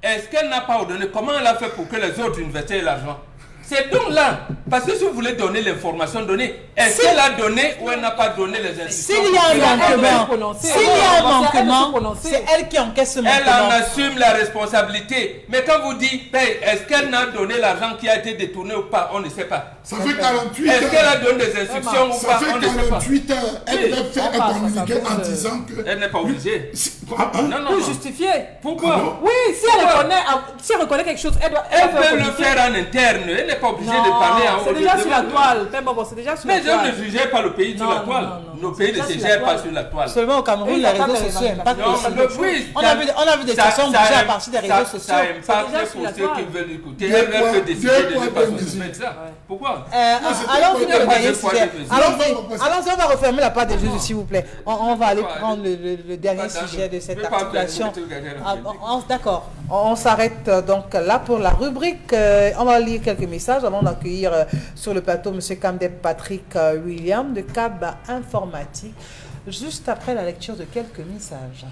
Est-ce qu'elle n'a pas ordonné? Comment elle a fait pour que les autres universités aient l'argent? C'est donc là. Parce que si vous voulez donner l'information donnée, est-ce qu'elle a donné ou elle n'a pas donné les instructions? S'il y a un manquement, prononcer. s'il y a Elle un va se manquement, prononcer. c'est elle qui encaisse ce Elle en manquement. assume la responsabilité. Mais quand vous dites paye, est-ce qu'elle n'a donné l'argent qui a été détourné ou pas? On ne sait pas. Ça fait 48 Est-ce qu'elle a heures. donné des instructions ou Ça pas? fait On ne sait pas. 48 heures. Elle Oui. devait faire On un passe, communiqué ça en pose, disant que. Elle n'est pas obligée. Hein? Non, non, Pour non. justifier. Pourquoi? Oui, si elle reconnaît quelque chose, elle doit Elle peut le communiquer. faire en interne. Elle n'est pas obligée Non, de parler en haut. c'est déjà sur la toile. C'est déjà sur la Mais je toile. ne jugeais pas le pays sur Non, la toile. non, non. Nos pays ne C'est se déjà sur gèrent la pas toile. sur la toile. Seulement au Cameroun, Oui, les ça réseaux tape sociaux les impactent Non, aussi. oui, On a vu des personnes bougées à partir des réseaux sociaux. Ça impacte déjà pour sur la ceux qui toile. veulent écouter. Deux Elle peut points, décider deux de points ne pas de se soumettre ça. Pourquoi? Allons-y c'était le pas dernier deux fois sujet. de plaisir. Allons-y, on va refermer la part des jeux, s'il vous plaît. On va aller prendre le dernier Pas sujet de cette je peux pas articulation. faire le truc Ah, à D'accord. On s'arrête donc là pour la rubrique. On va lire quelques messages avant d'accueillir sur le plateau M. Kamdeb Patrick William de CAB Informatique, juste après la lecture de quelques messages.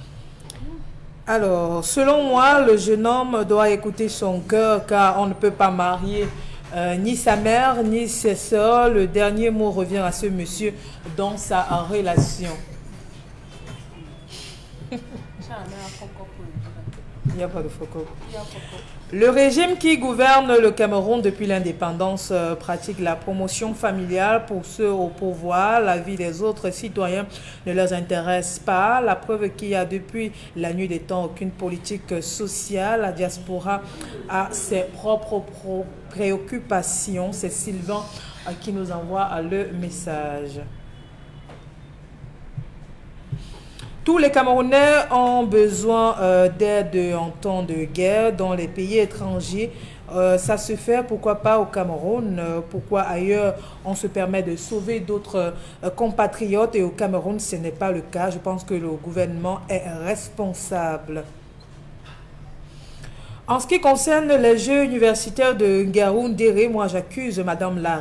Alors, selon moi, le jeune homme doit écouter son cœur car on ne peut pas marier ni sa mère ni ses soeurs. Le dernier mot revient à ce monsieur dans sa relation. Il n'y a pas de focus. Le régime qui gouverne le Cameroun depuis l'indépendance pratique la promotion familiale pour ceux au pouvoir. La vie des autres citoyens ne leur intéresse pas. La preuve qu'il y a depuis la nuit des temps aucune politique sociale. La diaspora a ses propres préoccupations. C'est Sylvain qui nous envoie le message. Tous les Camerounais ont besoin d'aide en temps de guerre dans les pays étrangers. Ça se fait, pourquoi pas au Cameroun? Pourquoi ailleurs on se permet de sauver d'autres compatriotes et au Cameroun ce n'est pas le cas? Je pense que le gouvernement est responsable. En ce qui concerne les Jeux universitaires de Ngaoundéré, moi j'accuse Madame la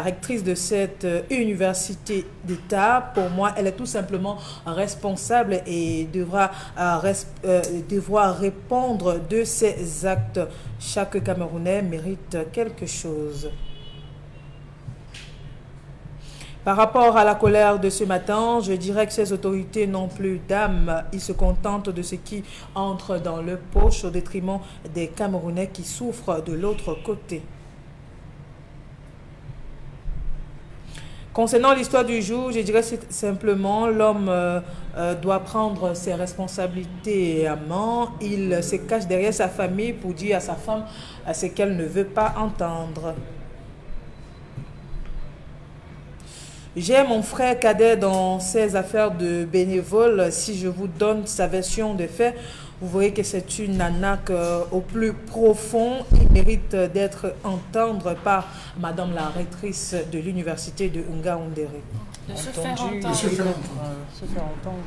rectrice de cette université d'État. Pour moi, elle est tout simplement responsable et devra répondre de ses actes. Chaque Camerounais mérite quelque chose. Par rapport à la colère de ce matin, je dirais que ces autorités n'ont plus d'âme. Ils se contentent de ce qui entre dans leur poche au détriment des Camerounais qui souffrent de l'autre côté. Concernant l'histoire du jour, je dirais simplement l'homme doit prendre ses responsabilités à main. Il se cache derrière sa famille pour dire à sa femme ce qu'elle ne veut pas entendre. J'ai mon frère cadet dans ses affaires de bénévole. Si je vous donne sa version des faits, vous voyez que c'est une arnaque au plus profond. Il mérite d'être entendu par Madame la rectrice de l'université de Ngaoundéré. De se faire entendre. De se faire entendre. Se faire entendre.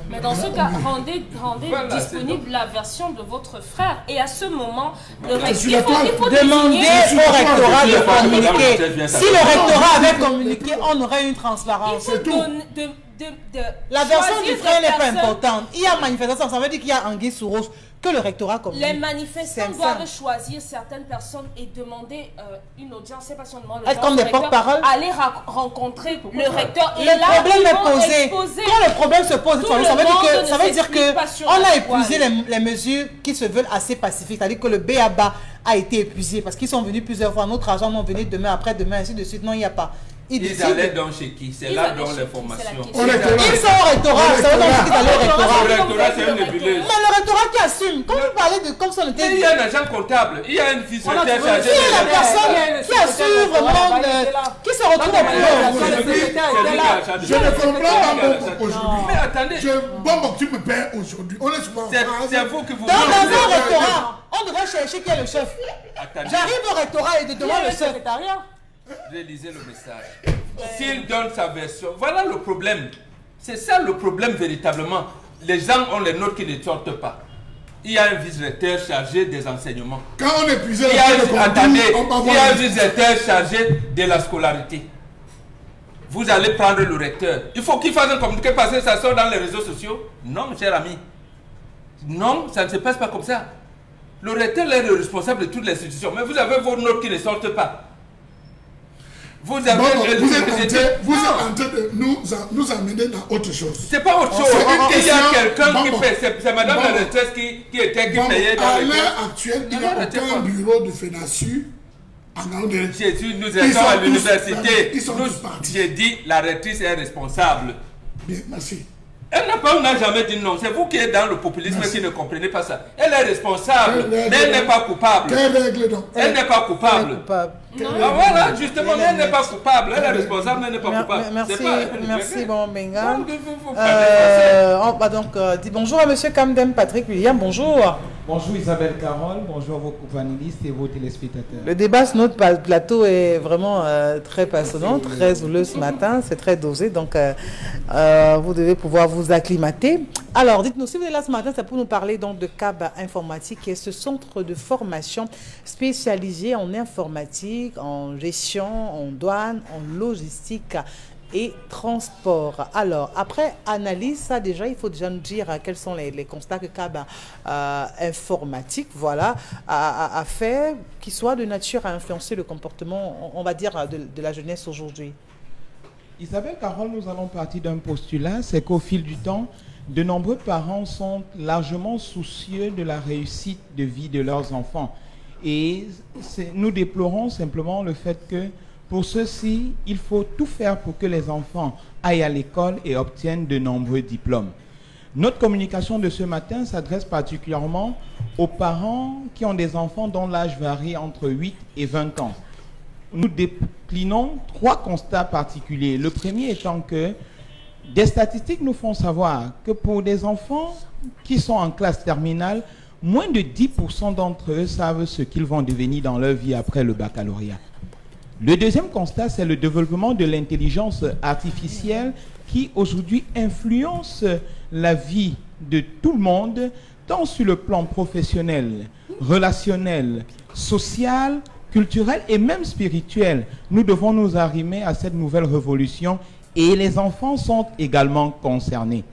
Mais dans ce cas, rendez Voilà, disponible la version de votre frère. Et à ce moment, le Je recteur, suis d'accord. il faut Demander désigner- au rectorat de Madame communiquer. la chef, Si le rectorat avait communiqué, on aurait une transparence. Il faut C'est tout. donner- La version choisir du frère des n'est pas personnes. importante. Il y a manifestation, ça veut dire qu'il y a anguille sous roche que le rectorat communique. Les manifestants C'est doivent simple. choisir certaines personnes et demander une audience. Je ne sais pas si on demande Être comme des porte-parole. Aller rencontrer le recteur. Et Le là, problème ils est vont posé. exposer Quand le problème se pose, tout ça le veut dire monde que, ne ça veut dire s'explique pas que sur on la a épuisé toile. les mesures qui se veulent assez pacifiques. C'est-à-dire que le BABA a été épuisé parce qu'ils sont venus plusieurs fois. Notre argent non venu demain, après-demain, ainsi de suite. Non, il n'y a pas. Ils allaient donc chez qui? C'est Ils là allaient dans chez qui? l'information. C'est la question. Au rectorat. Ils sont au rectorat. Ça veut dire qu'ils allaient au rectorat. Le rectorat, c'est une nébuleuse. Mais le rectorat qui assume. Quand vous parlez de comme ça, on Mais était il y a un agent comptable, il y a une vice-recteur chargée qui est la de personne qui assure vraiment, qui se retrouve au boulot. Je ne comprends pas beaucoup aujourd'hui. Mais attendez, Bon, tu me perds aujourd'hui. On est souvent en France. c'est vous qui vous... Dans un rectorat, on devrait chercher qui est le chef. Attendez, J'arrive au rectorat et je demande le chef. relisez le message. S'il donne sa version, voilà le problème. C'est ça le problème véritablement. Les gens ont les notes qui ne sortent pas. Il y a un vice-recteur chargé des enseignements. Quand on épuisait Il y le a, de contenu, attendez, on va il y a un voir. vice-recteur chargé de la scolarité. Vous allez prendre le recteur. Il faut qu'il fasse un communiqué parce que ça sort dans les réseaux sociaux. Non, cher ami. Non, ça ne se passe pas comme ça. Le recteur est le responsable de toutes les institutions. Mais vous avez vos notes qui ne sortent pas. Vous avez... Bon, vous êtes en train de nous amener dans autre chose. C'est pas autre chose. C'est une Il y a question. quelqu'un qui Bon, paie. C'est madame bon. la rectrice qui Bon, payait dans à les l'heure actuelle, il n'y a Arrêtez aucun pas. bureau de FENASU à Ngaoundéré. J'ai dit, nous Ils étions sont à tous- l'université. ils sont Nous- tous partis. J'ai dit, la rectrice est responsable. Bien, merci. On n'a jamais dit non. C'est vous qui êtes dans le populisme Merci. qui ne comprenez pas ça. Elle est responsable, Quelle mais elle règle n'est pas coupable. Quelle règle donc? Elle n'est pas coupable. Ah, voilà, justement, mais elle n'est pas coupable. Elle est responsable, mais elle n'est pas coupable. Merci, C'est pas- merci, bon, Benga. Donc, vous parlez On va donc dire bonjour à monsieur Camden Patrick William, bonjour. Bonjour Isabelle Carole, bonjour vos panélistes et vos téléspectateurs. Le débat sur notre plateau est vraiment très passionnant, très houleux ce matin, c'est très dosé, donc vous devez pouvoir vous acclimater. Alors, dites-nous, si vous êtes là ce matin, c'est pour nous parler donc de CAB Informatique, qui est ce centre de formation spécialisé en informatique, en gestion, en douane, en logistique et transport. Alors, après analyse, ça déjà, il faut déjà nous dire quels sont les constats que CAB Informatique a fait, qui soient de nature à influencer le comportement, on va dire, de la jeunesse aujourd'hui. Isabelle Carole, nous allons partir d'un postulat, c'est qu'au fil du temps, de nombreux parents sont largement soucieux de la réussite de vie de leurs enfants. Et nous déplorons simplement le fait que pour ceci, il faut tout faire pour que les enfants aillent à l'école et obtiennent de nombreux diplômes. Notre communication de ce matin s'adresse particulièrement aux parents qui ont des enfants dont l'âge varie entre 8 et 20 ans. Nous déclinons 3 constats particuliers. Le premier étant que des statistiques nous font savoir que pour des enfants qui sont en classe terminale, moins de 10% d'entre eux savent ce qu'ils vont devenir dans leur vie après le baccalauréat. Le deuxième constat, c'est le développement de l'intelligence artificielle qui aujourd'hui influence la vie de tout le monde, tant sur le plan professionnel, relationnel, social, culturel et même spirituel. Nous devons nous arrimer à cette nouvelle révolution et les enfants sont également concernés.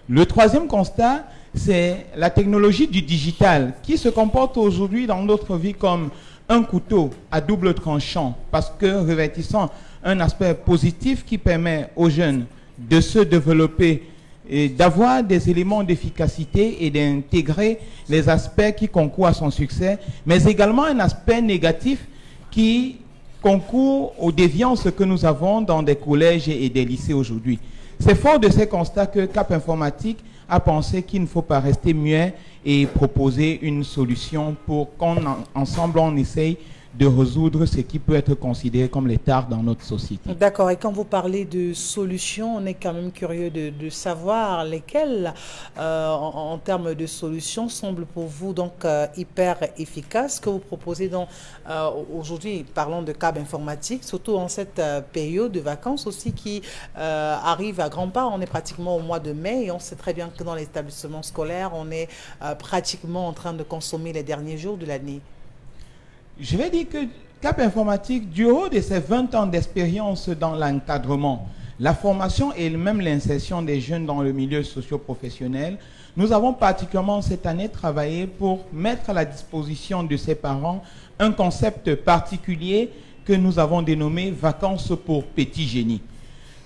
Le troisième constat, c'est la technologie du digital qui se comporte aujourd'hui dans notre vie comme un couteau à double tranchant parce que revêtissant un aspect positif qui permet aux jeunes de se développer et d'avoir des éléments d'efficacité et d'intégrer les aspects qui concourent à son succès, mais également un aspect négatif qui concourt aux déviances que nous avons dans des collèges et des lycées aujourd'hui. C'est fort de ces constats que CAP Informatique a pensé qu'il ne faut pas rester muet et proposer une solution pour qu'ensemble on essaye de résoudre ce qui peut être considéré comme les tares dans notre société. D'accord. Et quand vous parlez de solutions, on est quand même curieux de savoir lesquelles, en termes de solutions, semblent pour vous donc hyper efficaces. Que vous proposez donc aujourd'hui, parlons de câble informatique, surtout en cette période de vacances aussi qui arrive à grands pas. On est pratiquement au mois de mai et on sait très bien que dans les établissements scolaires, on est pratiquement en train de consommer les derniers jours de l'année. Je vais dire que Cap Informatique, du haut de ses 20 ans d'expérience dans l'encadrement, la formation et même l'insertion des jeunes dans le milieu socio-professionnel, nous avons particulièrement cette année travaillé pour mettre à la disposition de ses parents un concept particulier que nous avons dénommé Vacances pour Petit Génie.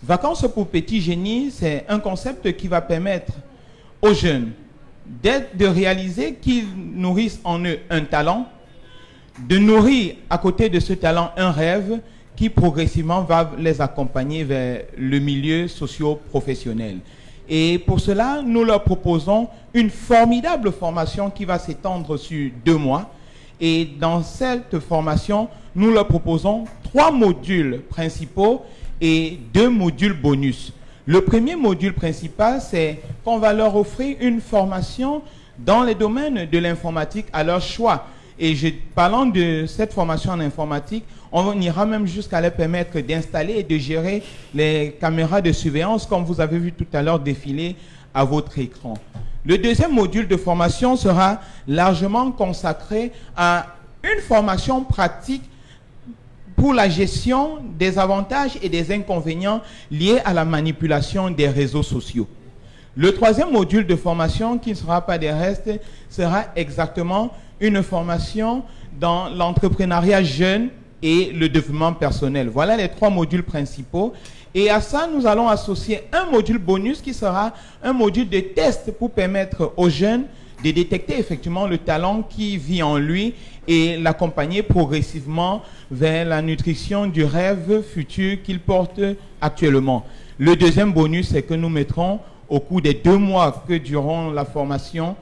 Vacances pour Petit Génie, c'est un concept qui va permettre aux jeunes de réaliser qu'ils nourrissent en eux un talent, de nourrir à côté de ce talent un rêve qui progressivement va les accompagner vers le milieu socio-professionnel. Et pour cela, nous leur proposons une formidable formation qui va s'étendre sur 2 mois. Et dans cette formation, nous leur proposons 3 modules principaux et 2 modules bonus. Le premier module principal, c'est qu'on va leur offrir une formation dans les domaines de l'informatique à leur choix. Et parlant de cette formation en informatique, on ira même jusqu'à leur permettre d'installer et de gérer les caméras de surveillance comme vous avez vu tout à l'heure défiler à votre écran. Le deuxième module de formation sera largement consacré à une formation pratique pour la gestion des avantages et des inconvénients liés à la manipulation des réseaux sociaux. Le troisième module de formation, qui ne sera pas des restes, sera exactement une formation dans l'entrepreneuriat jeune et le développement personnel. Voilà les 3 modules principaux. Et à ça, nous allons associer un module bonus qui sera un module de test pour permettre aux jeunes de détecter effectivement le talent qui vit en lui et l'accompagner progressivement vers la nutrition du rêve futur qu'il porte actuellement. Le deuxième bonus, c'est que nous mettrons au cours des 2 mois que durant la formation,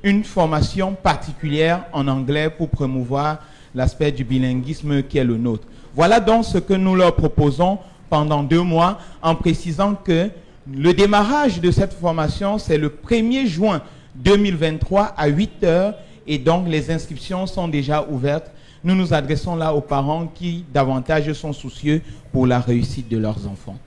une formation particulière en anglais pour promouvoir l'aspect du bilinguisme qui est le nôtre. Voilà donc ce que nous leur proposons pendant 2 mois, en précisant que le démarrage de cette formation, c'est le 1er juin 2023 à 8 h et donc les inscriptions sont déjà ouvertes. Nous nous adressons là aux parents qui davantage sont soucieux pour la réussite de leurs enfants.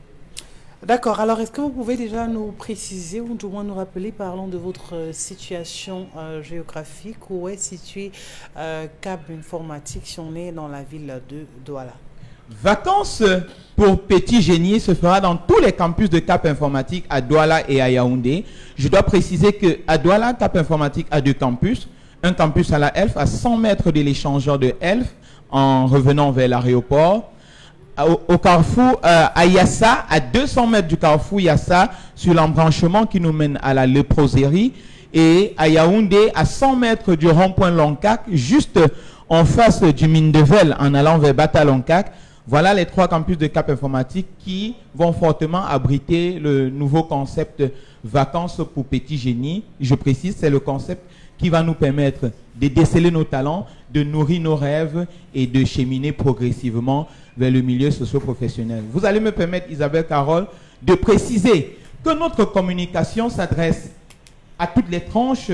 D'accord. Alors, est-ce que vous pouvez déjà nous préciser ou du moins nous rappeler, parlons de votre situation géographique, où est situé Cap Informatique si on est dans la ville de Douala? Vacances pour Petit Génie se fera dans tous les campus de Cap Informatique à Douala et à Yaoundé. Je dois préciser qu'à Douala, Cap Informatique a 2 campus. Un campus à la Elf, à 100 mètres de l'échangeur de Elf, en revenant vers l'aéroport. Au carrefour à Yassa, à 200 mètres du carrefour Yassa, sur l'embranchement qui nous mène à la léproserie, et à Yaoundé, à 100 mètres du rond-point Loncac, juste en face du mine de Vel, en allant vers Bata Loncac. Voilà les 3 campus de Cap Informatique qui vont fortement abriter le nouveau concept Vacances pour Petit Génie. Je précise, c'est le concept qui va nous permettre de déceler nos talents, de nourrir nos rêves et de cheminer progressivement vers le milieu socio-professionnel. Vous allez me permettre, Isabelle Carole, de préciser que notre communication s'adresse à toutes les tranches,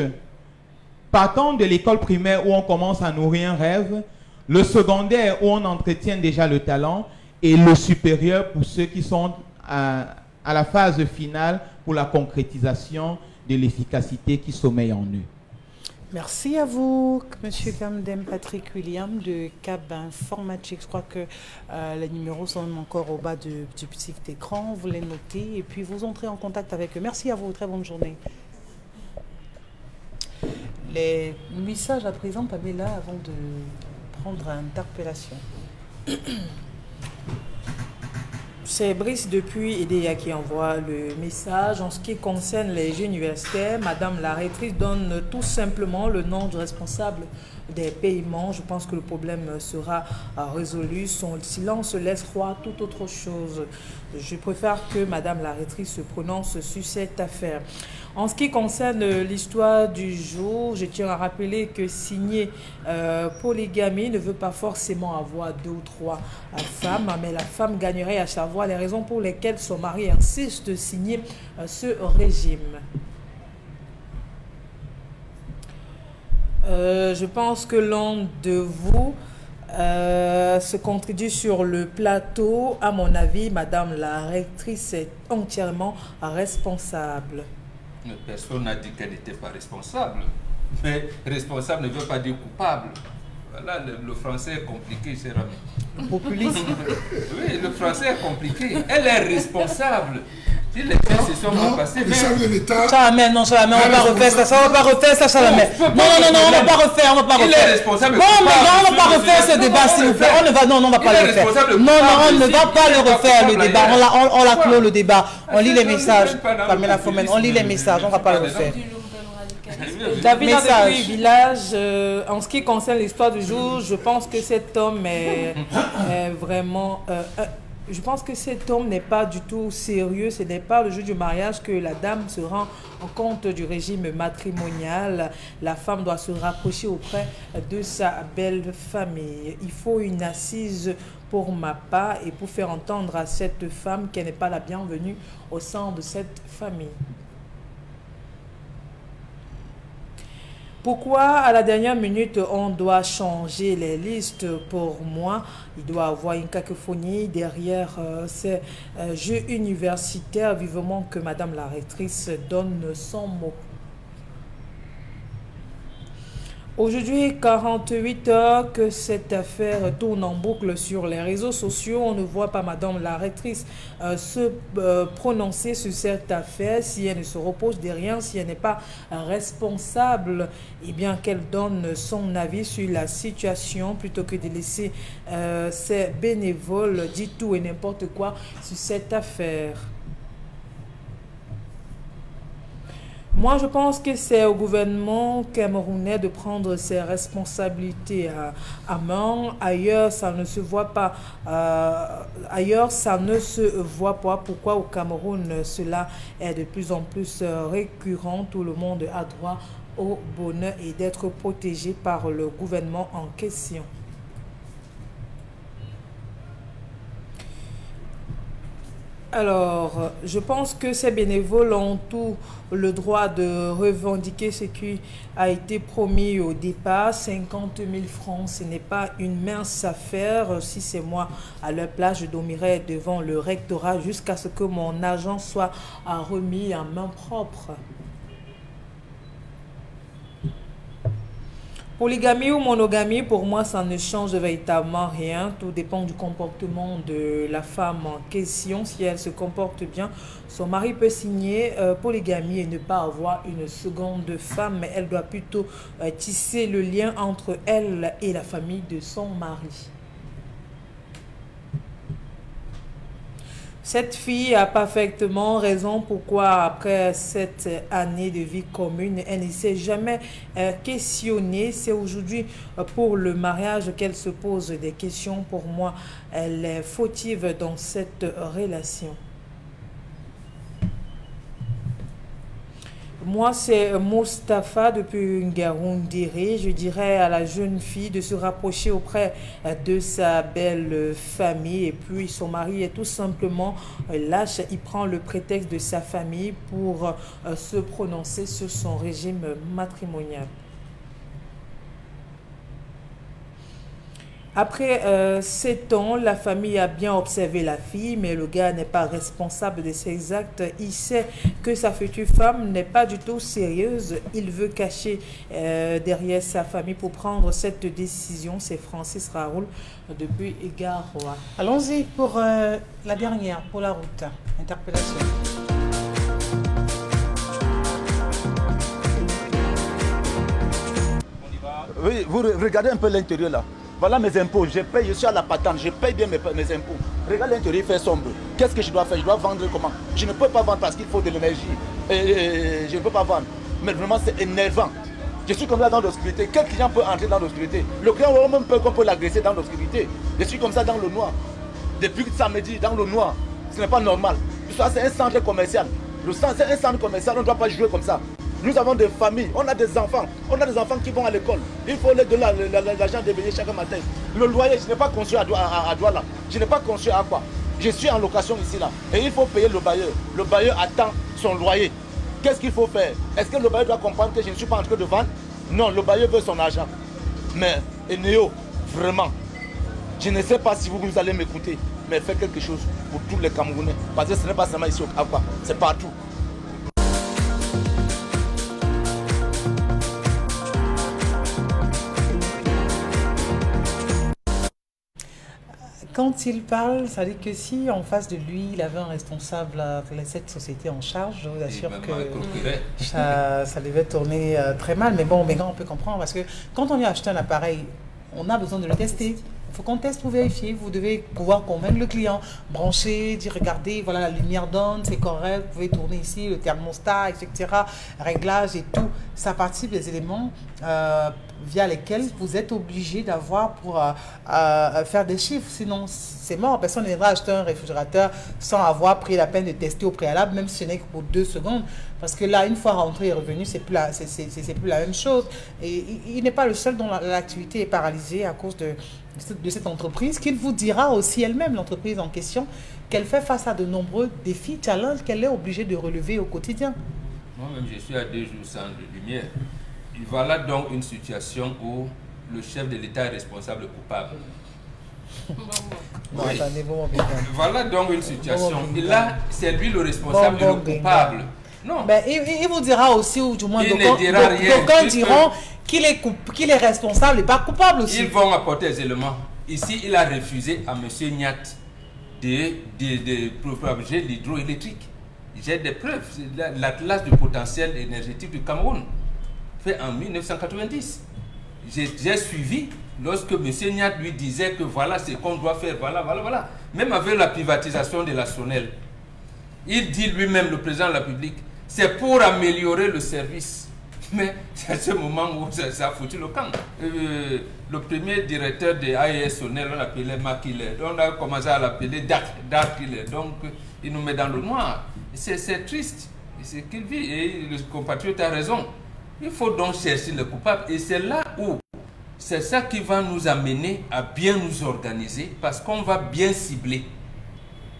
partant de l'école primaire où on commence à nourrir un rêve, le secondaire où on entretient déjà le talent, et le supérieur pour ceux qui sont à la phase finale pour la concrétisation de l'efficacité qui sommeille en eux. Merci à vous, M. Kamdem Patrick William de Cap Informatique. Je crois que les numéros sont même encore au bas du petit écran. Vous les notez et puis vous entrez en contact avec eux. Merci à vous. Très bonne journée. Les messages à présent, Pamela, avant de prendre interpellation. C'est Brice depuis EDEA qui envoie le message. En ce qui concerne les jeux universitaires, Madame la rectrice donne tout simplement le nom du responsable des paiements, je pense que le problème sera résolu. Son silence laisse croire toute autre chose. Je préfère que Madame la rectrice se prononce sur cette affaire. En ce qui concerne l'histoire du jour, je tiens à rappeler que signer polygamie ne veut pas forcément avoir 2 ou 3 femmes, mais la femme gagnerait à savoir les raisons pour lesquelles son mari insiste de signer ce régime. Je pense que l'un de vous se contribue sur le plateau. À mon avis, Madame la rectrice est entièrement responsable. Personne n'a dit qu'elle n'était pas responsable. Mais responsable ne veut pas dire coupable. Voilà, le français est compliqué, cher ami. Le populisme. Oui, le français est compliqué. Elle est responsable. Si les faits se sont pas passés, le chef de l'État. Salamé, non, Salamé, on va pas refaire ça, on va pas refaire ça, Salamé. Non, on va pas refaire, on va pas refaire. Il est responsable. Bon, mais non, on va pas refaire ce débat, s'il vous plaît. On ne va, non, on va pas le refaire. Non, on ne va pas le refaire, le débat. On l'a clos, le débat. On lit les messages. Pamela Fomen, on lit les messages, on va pas le refaire. David depuis village, en ce qui concerne l'histoire du jour, je pense que cet homme est vraiment... je pense que cet homme n'est pas du tout sérieux. Ce n'est pas le jour du mariage que la dame se rend compte du régime matrimonial. La femme doit se rapprocher auprès de sa belle famille. Il faut une assise pour ma part et pour faire entendre à cette femme qu'elle n'est pas la bienvenue au sein de cette famille. Pourquoi à la dernière minute on doit changer les listes? Pour moi, il doit y avoir une cacophonie derrière ces jeux universitaires. Vivement que Madame la rectrice donne son mot. Aujourd'hui, 48 heures que cette affaire tourne en boucle sur les réseaux sociaux. On ne voit pas Madame la rectrice se prononcer sur cette affaire. Si elle ne se repose de rien, si elle n'est pas responsable, eh bien qu'elle donne son avis sur la situation plutôt que de laisser ses bénévoles dire tout et n'importe quoi sur cette affaire. Moi, je pense que c'est au gouvernement camerounais de prendre ses responsabilités à main. Ailleurs, ça ne se voit pas. Ailleurs, ça ne se voit pas. Pourquoi au Cameroun, cela est de plus en plus récurrent. Tout le monde a droit au bonheur et d'être protégé par le gouvernement en question. Alors, je pense que ces bénévoles ont tout le droit de revendiquer ce qui a été promis au départ. 50 000 francs, ce n'est pas une mince affaire. Si c'est moi à leur place, je dormirai devant le rectorat jusqu'à ce que mon argent soit remis en main propre. Polygamie ou monogamie, pour moi, ça ne change véritablement rien. Tout dépend du comportement de la femme en question. Si elle se comporte bien, son mari peut signer polygamie et ne pas avoir une seconde femme. Mais elle doit plutôt tisser le lien entre elle et la famille de son mari. Cette fille a parfaitement raison pourquoi après cette année de vie commune, elle ne s'est jamais questionnée. C'est aujourd'hui pour le mariage qu'elle se pose des questions. Pour moi, elle est fautive dans cette relation. Moi, c'est Mustapha depuis Ngaoundéré. Je dirais à la jeune fille de se rapprocher auprès de sa belle famille. Et puis, son mari est tout simplement lâche. Il prend le prétexte de sa famille pour se prononcer sur son régime matrimonial. Après 7 ans, la famille a bien observé la fille, mais le gars n'est pas responsable de ses actes. Il sait que sa future femme n'est pas du tout sérieuse. Il veut cacher derrière sa famille pour prendre cette décision. C'est Francis Raoul depuis Garoua. Allons-y pour la dernière, pour la route. Interpellation. Oui, vous regardez un peu l'intérieur là. Voilà mes impôts, je paye, je suis à la patente, je paye bien mes impôts. Regarde l'intérieur, il fait sombre. Qu'est-ce que je dois faire? Je dois vendre comment? Je ne peux pas vendre parce qu'il faut de l'énergie. Je ne peux pas vendre. Mais vraiment, c'est énervant. Je suis comme ça dans l'obscurité. Quel client peut entrer dans l'obscurité? Le client aura même peur qu'on peut l'agresser dans l'obscurité. Je suis comme ça dans le noir. Depuis samedi, dans le noir. Ce n'est pas normal. C'est un centre commercial. C'est un centre commercial, on ne doit pas jouer comme ça. Nous avons des familles, on a des enfants. On a des enfants qui vont à l'école. Il faut les donner l'argent de venir chaque matin. Le loyer, je n'ai pas construit à Douala. Je n'ai pas construit à quoi? Je suis en location ici là. Et il faut payer le bailleur. Le bailleur attend son loyer. Qu'est-ce qu'il faut faire? Est-ce que le bailleur doit comprendre que je ne suis pas en train de vendre? Non, le bailleur veut son argent. Mais, Eneo, vraiment, je ne sais pas si vous allez m'écouter, mais faites quelque chose pour tous les Camerounais. Parce que ce n'est pas seulement ici au Cap, c'est partout. Quand il parle, ça dit que si en face de lui, il avait un responsable de cette société en charge, je vous assure que ça devait tourner très mal. Mais bon, maintenant on peut comprendre parce que quand on vient acheter un appareil, on a besoin de le tester. Il faut qu'on teste pour vérifier. Vous devez pouvoir convaincre le client, brancher, dire regardez, voilà la lumière donne, c'est correct, vous pouvez tourner ici, le thermostat, etc. Réglage et tout. Ça participe des éléments via lesquels vous êtes obligé d'avoir pour faire des chiffres. Sinon, c'est mort. Personne ne viendra acheter un réfrigérateur sans avoir pris la peine de tester au préalable, même si ce n'est que pour 2 secondes. Parce que là, une fois rentré et revenu, c'est plus la même chose. Et il n'est pas le seul dont l'activité est paralysée à cause de cette entreprise, qu'il vous dira aussi elle-même, l'entreprise en question, qu'elle fait face à de nombreux défis, challenges qu'elle est obligée de relever au quotidien. Moi-même, je suis à 2 jours sans lumière. Et voilà donc une situation où le chef de l'État est responsable coupable. Non, Oui. attendez, bon, Voilà donc une situation. Et là, c'est lui le responsable et le coupable. Non. Ben, il vous dira aussi, ou du moins, Il ne dira rien. d'aucuns diront qu'il est responsable et pas coupable aussi. Ils vont apporter des éléments. Ici, il a refusé à M. Niat de propager l'hydroélectrique. J'ai des preuves. L'Atlas du potentiel énergétique du Cameroun, fait en 1990. J'ai suivi lorsque M. Niat lui disait que voilà ce qu'on doit faire, voilà. Même avec la privatisation de la SONEL, il dit lui-même, le président de la République, c'est pour améliorer le service. Mais c'est à ce moment où ça a foutu le camp. Le premier directeur de AES SONEL, on l'appelait Makile. On a commencé à l'appeler Darkile. Donc, il nous met dans le noir. C'est triste. C'est ce qu'il vit. Et le compatriote a raison. Il faut donc chercher le coupable. Et c'est là où c'est ça qui va nous amener à bien nous organiser parce qu'on va bien cibler.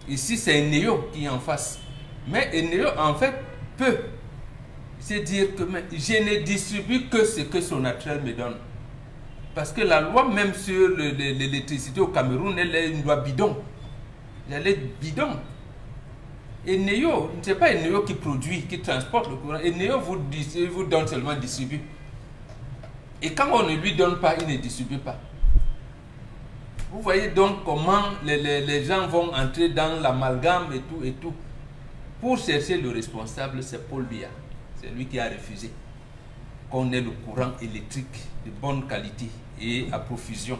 Ici, c'est Eneo qui est en face. Mais Eneo, en fait, peut. C'est dire que je ne distribue que ce que Sonatrach me donne. Parce que la loi, même sur l'électricité au Cameroun, elle est une loi bidon. Elle est bidon. Eneo, ce n'est pas Eneo qui produit, qui transporte le courant. Eneo vous donne seulement distribue. Et quand on ne lui donne pas, il ne distribue pas. Vous voyez donc comment les gens vont entrer dans l'amalgame et tout. Pour chercher le responsable, c'est Paul Biya. C'est lui qui a refusé qu'on ait le courant électrique de bonne qualité et à profusion.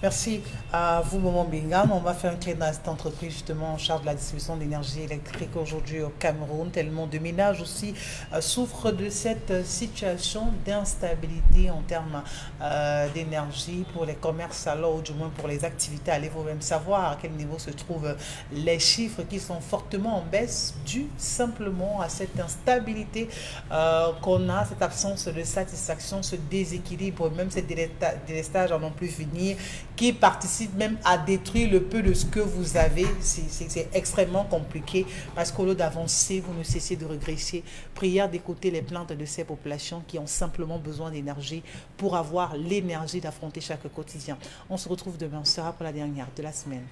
Merci à vous, Maman Bingam. On va faire un clin dans cette entreprise justement en charge de la distribution d'énergie électrique aujourd'hui au Cameroun. Tellement de ménages aussi souffrent de cette situation d'instabilité en termes d'énergie pour les commerces, alors ou du moins pour les activités. Allez vous-même savoir à quel niveau se trouvent les chiffres qui sont fortement en baisse dû simplement à cette instabilité qu'on a, cette absence de satisfaction, ce déséquilibre, même ces délestages en n'ont plus finir, qui participe même à détruire le peu de ce que vous avez. C'est extrêmement compliqué parce qu'au lieu d'avancer, vous ne cessez de régresser. Prière d'écouter les plaintes de ces populations qui ont simplement besoin d'énergie pour avoir l'énergie d'affronter chaque quotidien. On se retrouve demain, ce sera pour la dernière de la semaine.